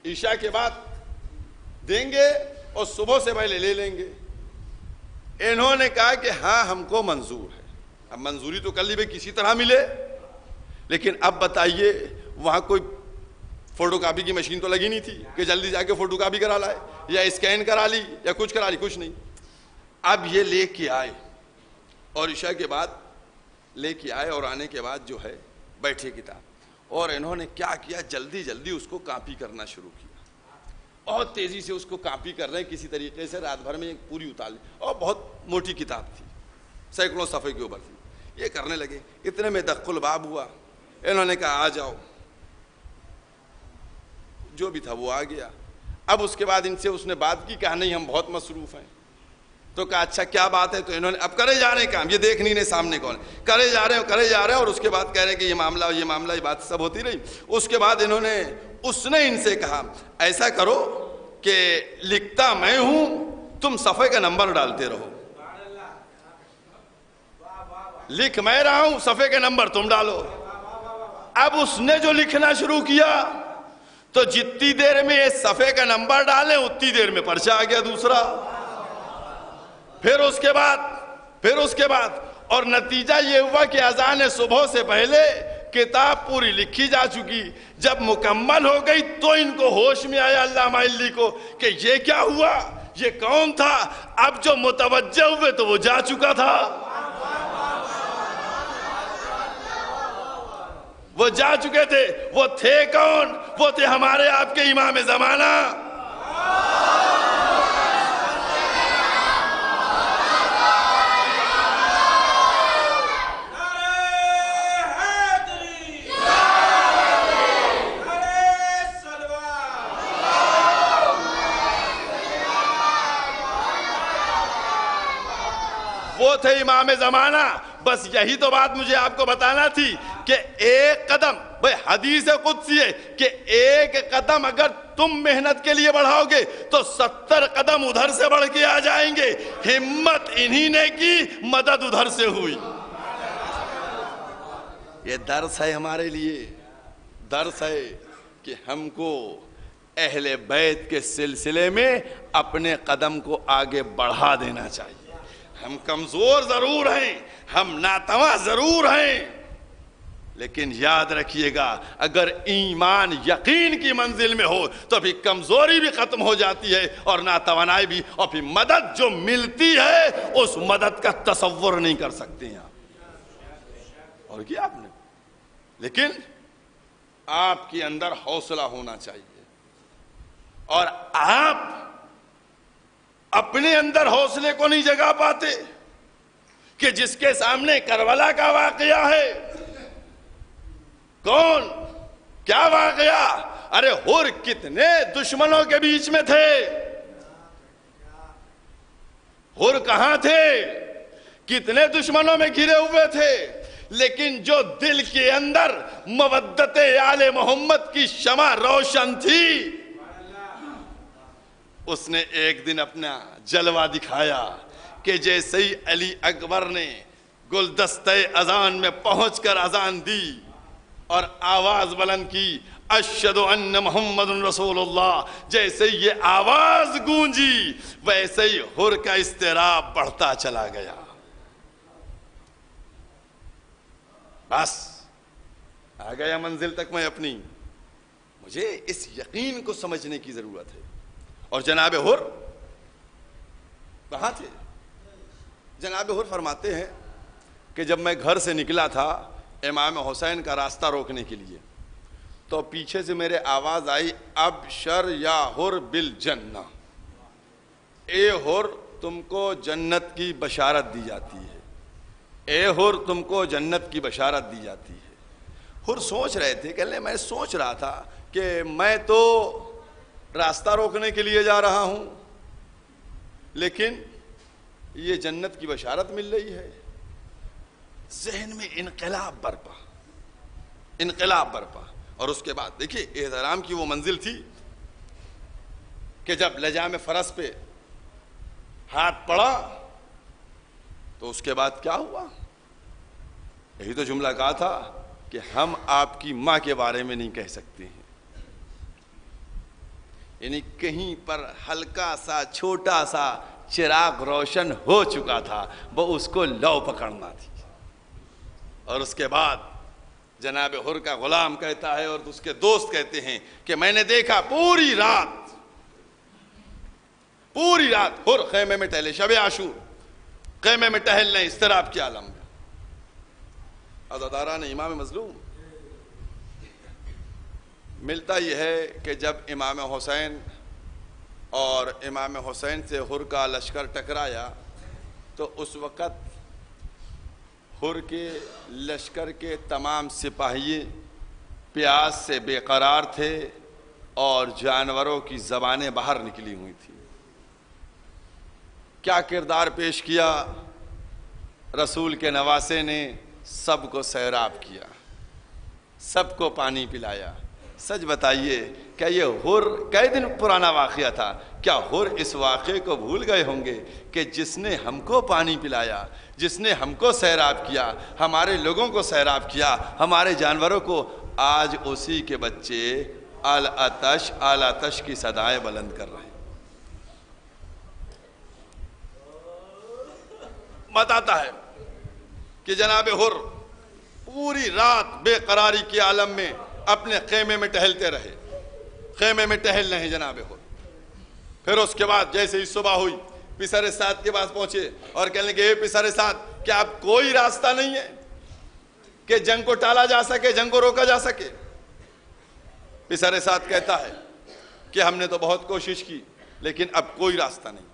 عشاء کے بعد دیں گے اور صبح سے پہلے لے لیں گے. انہوں نے کہا کہ ہاں ہم کو منظور ہے. اب منظوری تو کر لی بھائی کسی طرح ملے, لیکن اب بتائیے وہاں کوئی فوٹو کاپی کی مشین تو لگی نہیں تھی کہ جلدی جا کے فوٹو کاپی کرا لائے یا اسکین کرا لی یا کچھ کرا لی، کچھ نہیں. اب یہ لے کے آئے اور عشاء کے بعد لے کے آئے اور آنے کے بعد جو ہے بیٹھے کتاب، اور انہوں نے کیا کیا، جلدی جلدی اس کو کاپی کرنا شروع کیا. بہت تیزی سے اس کو کاپی کر رہے ہیں کسی طریقے سے، رات بھر میں ایک پوری اتار لی، اور بہت موٹی کتاب تھی، سینکڑوں صفحے کے اوپر تھی. یہ کرنے لگے، اتنے میں دق الباب ہوا. انہوں نے کہا آ جاؤ، جو بھی تھا وہ آ گیا. اب اس کے بعد ان سے اس نے بات کی، کہا نہیں ہم بہت مصروف ہیں. تو کہا اچھا کیا بات ہے؟ تو انہوں نے اب کرے جا رہے ہیں کام، یہ دیکھ نہیں رہے سامنے کون ہے، کرے جا رہے ہیں، اور اس کے بعد کہہ رہے ہیں کہ یہ معاملہ یہ بات سب ہوتی رہی. اس کے بعد اس نے ان سے کہا ایسا کرو کہ لکھتا میں ہوں، تم صفحے کا نمبر ڈالتے رہو. لکھ میں رہا ہوں، صفحے کا نمبر تم ڈالو. اب اس نے جو لکھنا شروع کیا تو جتنی دیر میں یہ صفحے کا نمبر ڈالیں اتنی دیر میں پرچہ آ گیا دوسرا. پھر اس کے بعد اور نتیجہ یہ ہوا کہ اذان صبح سے پہلے کتاب پوری لکھی جا چکی. جب مکمل ہو گئی تو ان کو ہوش میں آیا علامہ علی کو کہ یہ کیا ہوا، یہ کون تھا. اب جو متوجہ ہوئے تو وہ جا چکا تھا، وہ جا چکے تھے. وہ تھے کون؟ وہ تھے ہمارے آپ کے امام زمانہ. وہ تھے امام زمانہ. بس یہی تو بات مجھے آپ کو بتانا تھی کہ ایک قدم، بھئی حدیث قدسی ہے کہ ایک قدم اگر تم محنت کے لیے بڑھاؤ گے تو 70 قدم ادھر سے بڑھ کے آ جائیں گے. ہمت انہی نے کی، مدد ادھر سے ہوئی. یہ درس ہے ہمارے لیے، درس ہے کہ ہم کو اہل بیت کے سلسلے میں اپنے قدم کو آگے بڑھا دینا چاہیے. ہم کمزور ضرور ہیں، ہم ناتواں ضرور ہیں، لیکن یاد رکھیے گا اگر ایمان یقین کی منزل میں ہو تو پھر کمزوری بھی ختم ہو جاتی ہے اور ناتوانائی بھی، اور پھر مدد جو ملتی ہے اس مدد کا تصور نہیں کر سکتے ہیں آپ. اور کیا آپ نے، لیکن آپ کے اندر حوصلہ ہونا چاہیے. اور آپ اپنے اندر حوصلے کو نہیں جگا پاتے کہ جس کے سامنے کربلا کا واقعہ ہے. کون؟ کیا واقعہ؟ ارے ہور کتنے دشمنوں کے بیچ میں تھے، ہور کہاں تھے، کتنے دشمنوں میں گھرے ہوئے تھے، لیکن جو دل کے اندر مودت آل محمد کی شمع روشن تھی، اس نے ایک دن اپنا جلوہ دکھایا کہ جیسے ہی علی اکبر نے گلدستہ اذان میں پہنچ کر اذان دی اور آواز بلند کی اشہد ان محمد رسول اللہ، جیسے یہ آواز گونجی ویسے ہی حر کا اضطراب بڑھتا چلا گیا. بس آ گیا منزل تک میں اپنی. مجھے اس یقین کو سمجھنے کی ضرورت ہے. اور جناب حر کہاں تھے؟ جناب حر فرماتے ہیں کہ جب میں گھر سے نکلا تھا امام حسین کا راستہ روکنے کے لیے تو پیچھے سے میرے آواز آئی ابشر یا حر بالجنہ، اے حر تم کو جنت کی بشارت دی جاتی ہے، اے حر تم کو جنت کی بشارت دی جاتی ہے. حر سوچ رہے تھے کہ میں سوچ رہا تھا کہ میں تو راستہ روکنے کے لیے جا رہا ہوں لیکن یہ جنت کی بشارت مل رہی ہے. ذہن میں انقلاب برپا. اور اس کے بعد دیکھیے احترام کی وہ منزل تھی کہ جب لجام فرس پہ ہاتھ پڑا تو اس کے بعد کیا ہوا؟ یہی تو جملہ کہا تھا کہ ہم آپ کی ماں کے بارے میں نہیں کہہ سکتے ہیں. یعنی کہیں پر ہلکا سا چھوٹا سا چراغ روشن ہو چکا تھا، وہ اس کو لو پکڑنا تھی. اور اس کے بعد جناب حر کا غلام کہتا ہے اور اس کے دوست کہتے ہیں کہ میں نے دیکھا پوری رات حر خیمے میں ٹہلے، شب عاشور خیمے میں ٹہلنے اضطراب کے عالم میں۔ عزاداران امام مظلوم، ملتا یہ ہے کہ جب امام حسین اور امام حسین سے حر کا لشکر ٹکرایا تو اس وقت حر کے لشکر کے تمام سپاہی پیاس سے بے قرار تھے اور جانوروں کی زبانیں باہر نکلی ہوئی تھی۔ کیا کردار پیش کیا؟ رسول کے نواسے نے سب کو سیراب کیا، سب کو پانی پلایا۔ سچ بتائیے، کیا یہ حر کئی دن پرانا واقعہ تھا؟ کیا حر اس واقعے کو بھول گئے ہوں گے کہ جس نے ہم کو پانی پلایا، جس نے ہم کو سیراب کیا، ہمارے لوگوں کو سیراب کیا، ہمارے جانوروں کو، آج اسی کے بچے العطش العطش کی صدائیں بلند کر رہے ہیں۔ بتاتا ہے کہ جناب حر پوری رات بے قراری کے عالم میں اپنے خیمے میں ٹہلتے رہے، خیمے میں ٹہل رہے ہیں جناب حر۔ پھر اس کے بعد جیسے ہی صبح ہوئی پسر سعد کے پاس پہنچے اور کہنے لگے، اے پسر سعد، کیا اب کوئی راستہ نہیں ہے کہ جنگ کو ٹالا جا سکے، جنگ کو روکا جا سکے؟ پسر سعد کہتا ہے کہ ہم نے تو بہت کوشش کی لیکن اب کوئی راستہ نہیں،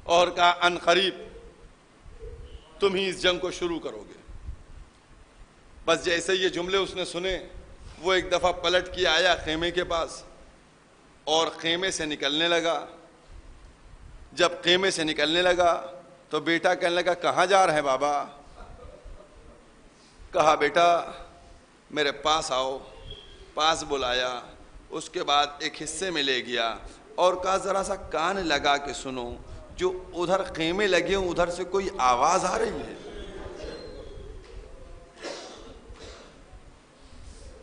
اور کہا ان قریب تم ہی اس جنگ کو شروع کرو گے۔ بس جیسے یہ جملے اس نے سنے، وہ ایک دفعہ پلٹ کے آیا خیمے کے پاس اور خیمے سے نکلنے لگا۔ جب خیمے سے نکلنے لگا تو بیٹا کہنے لگا، کہاں جا رہے ہیں بابا؟ کہا، بیٹا میرے پاس آؤ۔ پاس بلایا، اس کے بعد ایک حصے میں لے گیا اور کہا، ذرا سا کان لگا کے سنو، جو ادھر خیمے لگے ہوں ادھر سے کوئی آواز آ رہی ہے؟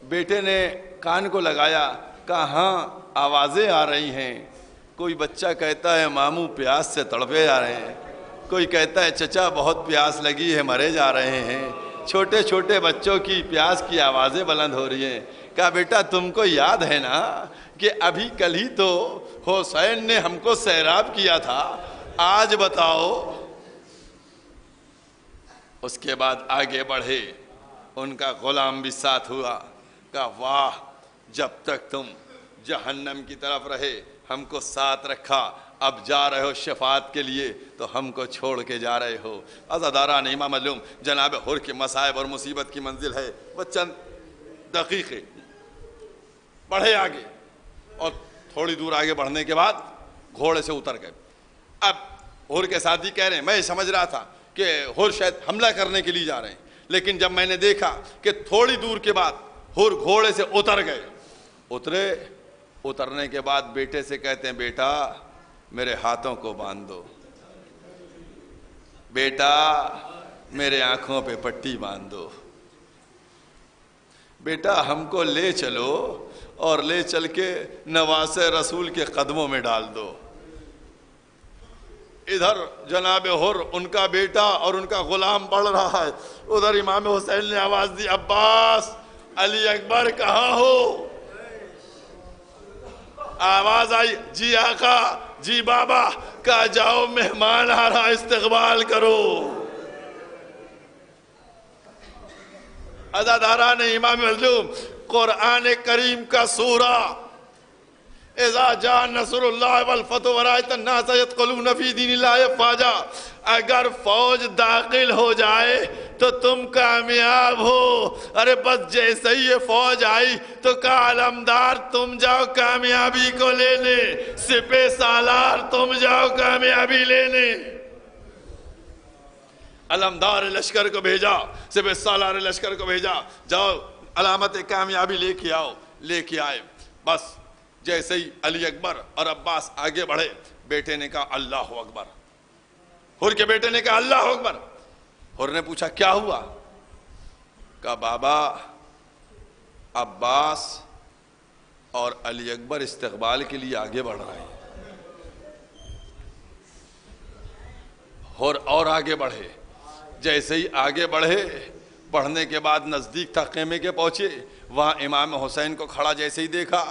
بیٹے نے کان کو لگایا، کہا ہاں آوازیں آ رہی ہیں۔ کوئی بچہ کہتا ہے ماموں پیاس سے تڑپے جا رہے ہیں، کوئی کہتا ہے چچا بہت پیاس لگی ہے مرے جا رہے ہیں، چھوٹے چھوٹے بچوں کی پیاس کی آوازیں بلند ہو رہی ہیں۔ کہا، بیٹا تم کو یاد ہے نا کہ ابھی کل ہی تو حسین نے ہم کو سیراب کیا تھا، آج بتاؤ۔ اس کے بعد آگے بڑھے، ان کا غلام بھی ساتھ ہوا۔ کہا، واہ، جب تک تم جہنم کی طرف رہے ہم کو ساتھ رکھا، اب جا رہے ہو شفاعت کے لیے تو ہم کو چھوڑ کے جا رہے ہو۔ عزاداران امام معلوم، جناب حر کی مصائب اور مصیبت کی منزل ہے وہ چند دقیقے۔ بڑھے آگے اور تھوڑی دور آگے بڑھنے کے بعد گھوڑے سے اتر گئے۔ اب حر کے ساتھی کہہ رہے ہیں، میں سمجھ رہا تھا کہ حر شاید حملہ کرنے کے لیے جا رہے ہیں، لیکن جب میں نے دیکھا کہ تھوڑی دور کے بعد حر گھوڑے سے اتر گئے، اترنے کے بعد بیٹے سے کہتے ہیں، بیٹا میرے ہاتھوں کو باندھ دو، بیٹا میرے آنکھوں پہ پٹی باندھ دو، بیٹا ہم کو لے چلو اور لے چل کے نواسے رسول کے قدموں میں ڈال دو۔ ادھر جناب حر ان کا بیٹا اور ان کا غلام بڑھ رہا ہے، ادھر امام حسین نے آواز دی، عباس، علی اکبر کہاں ہو؟ آواز آئی، جی آقا، جی بابا، کہا جاؤ مہمان آ رہا استقبال کرو۔ عزاداران امام مظلوم، قرآن کریم کا سورہ اذا جاء نصر اللہ والفتح ورأیت الناس یدخلون فی دین اللہ افواجا، اگر فوج داخل ہو جائے تو تم کامیاب ہو۔ ارے بس جیسے ہی یہ فوج آئی تو کہا، علمدار تم جاؤ کامیابی کو لینے، سپہ سالار تم جاؤ کامیابی لینے۔ علمدار لشکر کو بھیجا، سپہ سالار لشکر کو بھیجا، جاؤ علامت کامیابی لے کے آؤ۔ لے کے آئے، بس جیسے ہی علی اکبر اور عباس آگے بڑھے، بیٹے نے کہا اللہ اکبر، حر کے بیٹے نے کہا اللہ اکبر۔ حر نے پوچھا کیا ہوا؟ کہا بابا عباس اور علی اکبر استقبال کے لیے آگے بڑھ رہے ہیں۔ حر اور آگے بڑھے، جیسے ہی آگے بڑھے پڑھنے کے بعد نزدیک تھا خیمے کے پہنچے، وہاں امام حسین کو کھڑا جیسے ہی دیکھا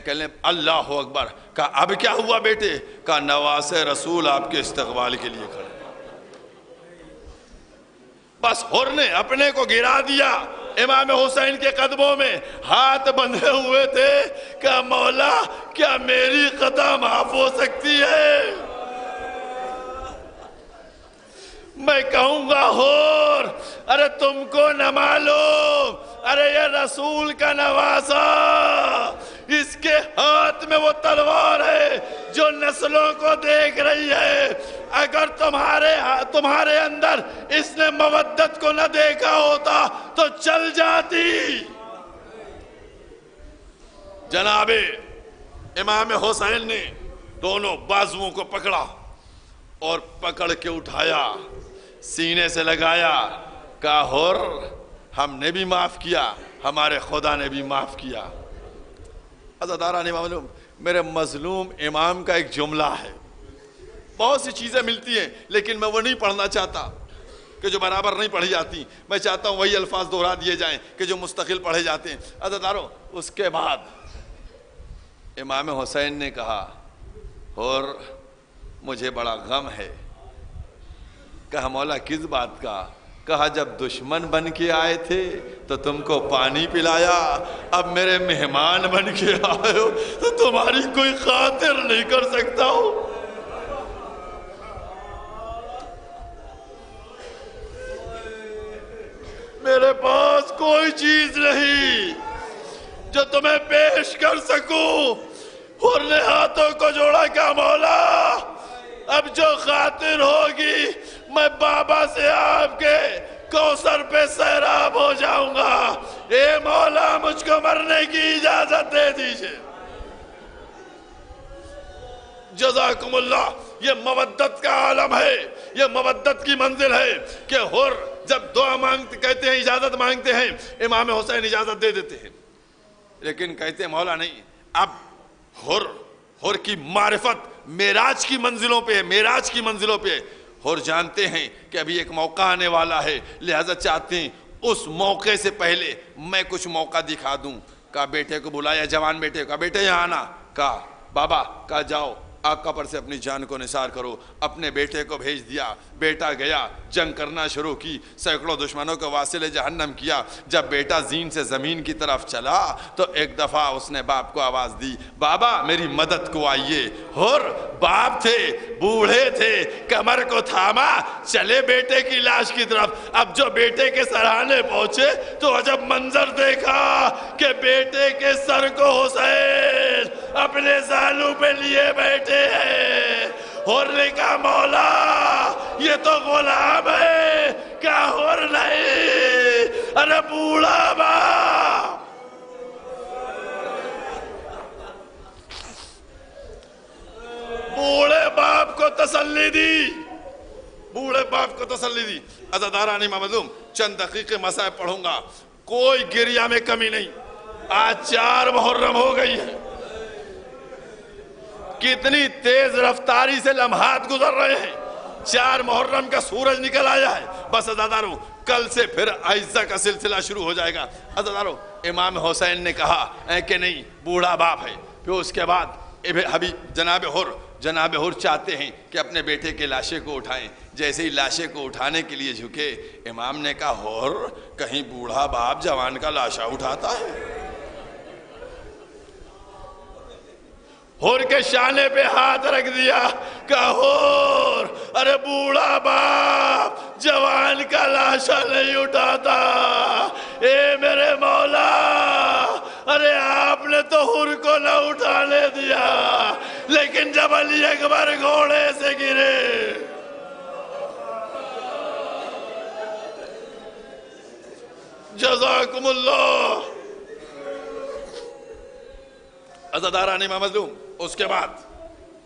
کہنے اللہ اکبر، کہا اب کیا ہوا بیٹے؟ کہا نواسے رسول آپ کے استقبال کے لیے کھڑے۔ بس حر نے اپنے کو گرا دیا امام حسین کے قدموں میں، ہاتھ بندھے ہوئے تھے، کہا مولا کیا میری خطا معاف ہو سکتی ہے؟ میں کہوں گا حر، ارے تم کو نہ معلوم، ارے یہ رسول کا نواسا، اس کے ہاتھ میں وہ تلوار ہے جو نسلوں کو دیکھ رہی ہے۔ اگر تمہارے اندر اس نے مودت کو نہ دیکھا ہوتا تو چل جاتی۔ جناب امام حسین نے دونوں بازوؤں کو پکڑا اور پکڑ کے اٹھایا، سینے سے لگایا، کہا حر ہم نے بھی معاف کیا، ہمارے خدا نے بھی معاف کیا۔ عزاداران معلوم، میرے مظلوم امام کا ایک جملہ ہے، بہت سی چیزیں ملتی ہیں لیکن میں وہ نہیں پڑھنا چاہتا کہ جو برابر نہیں پڑھی جاتی، میں چاہتا ہوں وہی الفاظ دہرا دیے جائیں کہ جو مستقل پڑھے جاتے ہیں۔ عزاداروں، اس کے بعد امام حسین نے کہا حر مجھے بڑا غم ہے۔ کہا مولا کس بات کا؟ کہا جب دشمن بن کے آئے تھے تو تم کو پانی پلایا، اب میرے مہمان بن کے آئے ہو تو تمہاری کوئی خاطر نہیں کر سکتا ہو۔ میرے پاس کوئی چیز نہیں جو تمہیں پیش کر سکوں۔ حر نے ہاتھوں کو جوڑا، کہا مولا اب جو خاطر ہوگی میں بابا سے آپ کے کوثر پہ سیراب ہو جاؤں گا، اے مولا مجھ کو مرنے کی اجازت دے دیجئے۔ جزاکم اللہ، یہ مودت کا عالم ہے، یہ مودت کی منزل ہے کہ حر جب دعا مانگتے کہتے ہیں اجازت مانگتے ہیں، امام حسین اجازت دے دیتے ہیں، لیکن کہتے ہیں مولا نہیں، اب حر کی معرفت معراج کی منزلوں پہ ہے، معراج کی منزلوں پہ ہے۔ حر جانتے ہیں کہ ابھی ایک موقع آنے والا ہے، لہذا چاہتے ہیں اس موقع سے پہلے میں کچھ موقع دکھا دوں۔ کہا بیٹے کو بلایا، جوان بیٹے کہا بیٹے یہاں آنا۔ کہا بابا، کہا جاؤ آقا پر سے اپنی جان کو نثار کرو۔ اپنے بیٹے کو بھیج دیا، بیٹا گیا، جنگ کرنا شروع کی، سینکڑوں دشمنوں کو واصل جہنم کیا۔ جب بیٹا زین سے زمین کی طرف چلا تو ایک دفعہ اس نے باپ کو آواز دی، بابا میری مدد کو آئیے۔ حر باپ تھے، بوڑھے تھے، کمر کو تھاما، چلے بیٹے کی لاش کی طرف۔ اب جو بیٹے کے سرانے پہنچے تو عجب منظر دیکھا کہ بیٹے کے سر کو حسین اپنے زانو پہ لیے بیٹھے ہیں۔ حر نے کہا مولا یہ تو غلام ہے۔ کہا حر نہیں، ارے بوڑھا باپ۔ بوڑھے باپ کو تسلی دی، بوڑھے باپ کو تسلی دی۔ عزاداران معلوم، چند دقیقے مسائل پڑھوں گا، کوئی گریہ میں کمی نہیں۔ آج 4 محرم ہو گئی ہے، کتنی تیز رفتاری سے لمحات گزر رہے ہیں۔ 4 محرم کا سورج نکل آیا ہے۔ بس عزاداروں، کل سے پھر اعزہ کا سلسلہ شروع ہو جائے گا۔ عزاداروں، امام حسین نے کہا کہ نہیں بوڑھا باپ ہے۔ پھر اس کے بعد جناب حر چاہتے ہیں کہ اپنے بیٹے کے لاشے کو اٹھائیں۔ جیسے ہی لاشے کو اٹھانے کے لیے جھکے، امام نے کہا حر کہیں بوڑھا باپ جوان کا لاشا اٹھاتا ہے؟ حر کے شانے پہ ہاتھ رکھ دیا، کہا حر ارے بوڑھا باپ جوان کا لاشا نہیں اٹھاتا۔ اے میرے مولا، ارے آپ نے تو حر کو نہ اٹھانے دیا، لیکن جب علی اکبر گھوڑے سے گرے، جزاکم اللہ۔ عزاداران مظلوم، اس کے بعد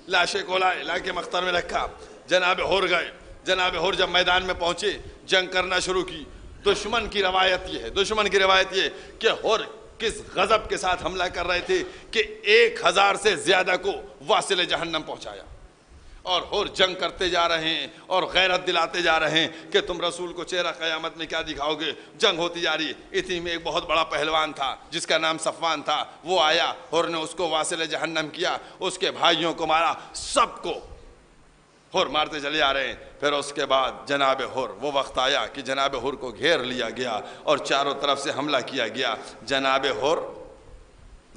لاشے کو لا کے مختار میں رکھا، جناب حر گئے۔ جناب حر جب میدان میں پہنچے، جنگ کرنا شروع کی۔ دشمن کی روایت یہ کہ حر کس غضب کے ساتھ حملہ کر رہے تھے کہ 1000 سے زیادہ کو واصل جہنم پہنچایا۔ اور حور جنگ کرتے جا رہے ہیں اور غیرت دلاتے جا رہے ہیں کہ تم رسول کو چہرہ قیامت میں کیا دکھاؤ گے. جنگ ہوتی جا رہی ہے. اتنی میں ایک بہت بڑا پہلوان تھا جس کا نام صفوان تھا. وہ آیا، حور نے اس کو واصل جہنم کیا، اس کے بھائیوں کو مارا، سب کو حور مارتے چلے آ رہے ہیں. پھر اس کے بعد جناب حور، وہ وقت آیا کہ جناب حور کو گھیر لیا گیا اور چاروں طرف سے حملہ کیا گیا. جناب حور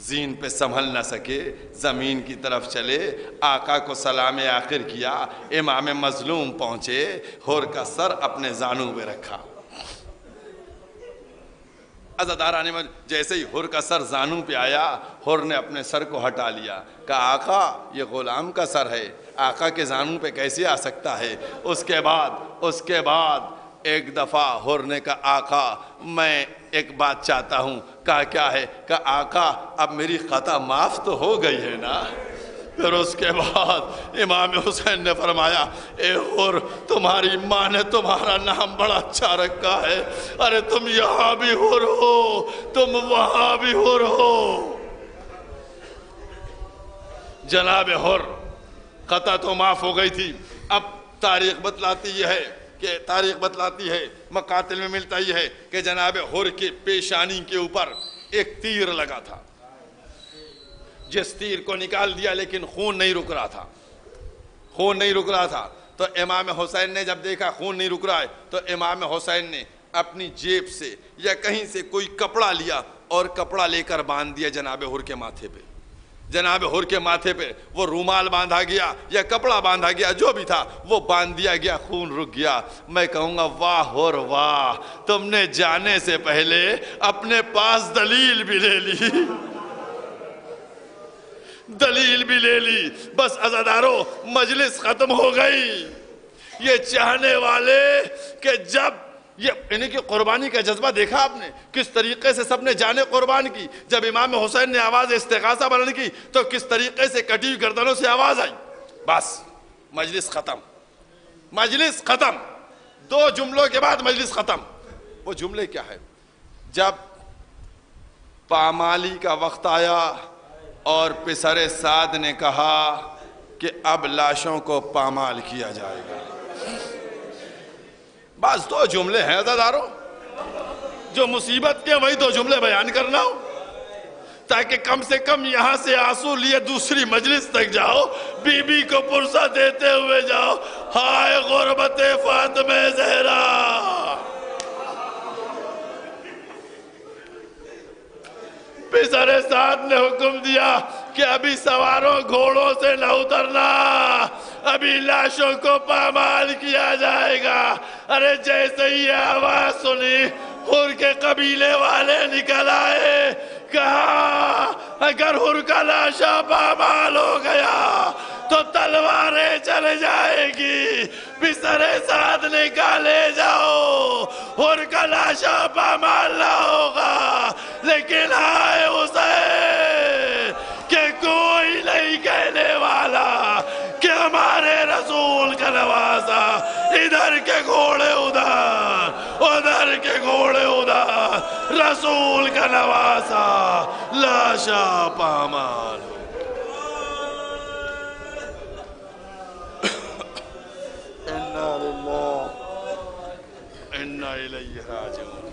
زین پہ سنبھل نہ سکے، زمین کی طرف چلے، آقا کو سلام آخر کیا. امام مظلوم پہنچے، حور کا سر اپنے زانوں پہ رکھا. عزاداران میں جیسے ہی حور کا سر زانوں پہ آیا، حور نے اپنے سر کو ہٹا لیا. کہا آقا یہ غلام کا سر ہے، آقا کے زانوں پہ کیسے آ سکتا ہے؟ اس کے بعد ایک دفعہ حور نے کہا آقا میں ایک بات چاہتا ہوں. کہا کیا ہے؟ کہا آقا اب میری خطا معاف تو ہو گئی ہے نا؟ پھر اس کے بعد امام حسین نے فرمایا اے حور تمہاری ماں نے تمہارا نام بڑا اچھا رکھا ہے. ارے تم یہاں بھی حور ہو، تم وہاں بھی حور ہو. جناب حور خطا تو معاف ہو گئی تھی. اب تاریخ بتلاتی ہے مقاتل میں ملتا ہی ہے کہ جناب حور کی پیشانی کے اوپر ایک تیر لگا تھا. جس تیر کو نکال دیا لیکن خون نہیں رک رہا تھا. تو امام حسین نے جب دیکھا خون نہیں رک رہا ہے تو امام حسین نے اپنی جیب سے یا کہیں سے کوئی کپڑا لیا اور کپڑا لے کر باندھ دیا جناب حور کے ماتھے پہ. جناب حور کے ماتھے پہ وہ رومال باندھا گیا یا کپڑا باندھا گیا، جو بھی تھا وہ باندھ دیا گیا، خون رک گیا. میں کہوں گا واہ حور واہ، تم نے جانے سے پہلے اپنے پاس دلیل بھی لے لی. بس عزادارو مجلس ختم ہو گئی. یہ چاہنے والے کہ جب یعنی کہ قربانی کا جذبہ دیکھا آپ نے کس طریقے سے سب نے جانیں قربان کی. جب امام حسین نے آواز استغاثہ بلند کی تو کس طریقے سے کٹی ہوئی گردنوں سے آواز آئی. بس مجلس ختم. 2 جملوں کے بعد مجلس ختم. وہ جملے کیا ہے؟ جب پامالی کا وقت آیا اور پسر سعد نے کہا کہ اب لاشوں کو پامال کیا جائے گا. بس 2 جملے ہیں عزادارو، جو مصیبت کے وہی 2 جملے بیان کرنا ہو تاکہ کم سے کم یہاں سے آنسو لیے دوسری مجلس تک جاؤ، بی بی کو پرسہ دیتے ہوئے جاؤ ہائے غربت فاطمہ زہرا. پسر سعد نے حکم دیا کہ ابھی سواروں گھوڑوں سے نہ اترنا، ابھی لاشوں کو پامال کیا جائے گا. ارے جیسے ہی آواز سنی حور کے قبیلے والے نکل آئے. کہا اگر حور کا لاشا پامال ہو گیا تو تلواریں چل جائے گی. پسر سعد نے کہا لے جاؤ، حور کا لاشا پامال نہ ہوگا، لیکن ہائے حسین کہ کوئی نہیں کہنے والا کہ ہمارے رسول کا نوازا. ادھر کے گھوڑے ادھر کے گھوڑے ادھر، رسول کا نوازا لاشا پامال. انا الیہ راجعون.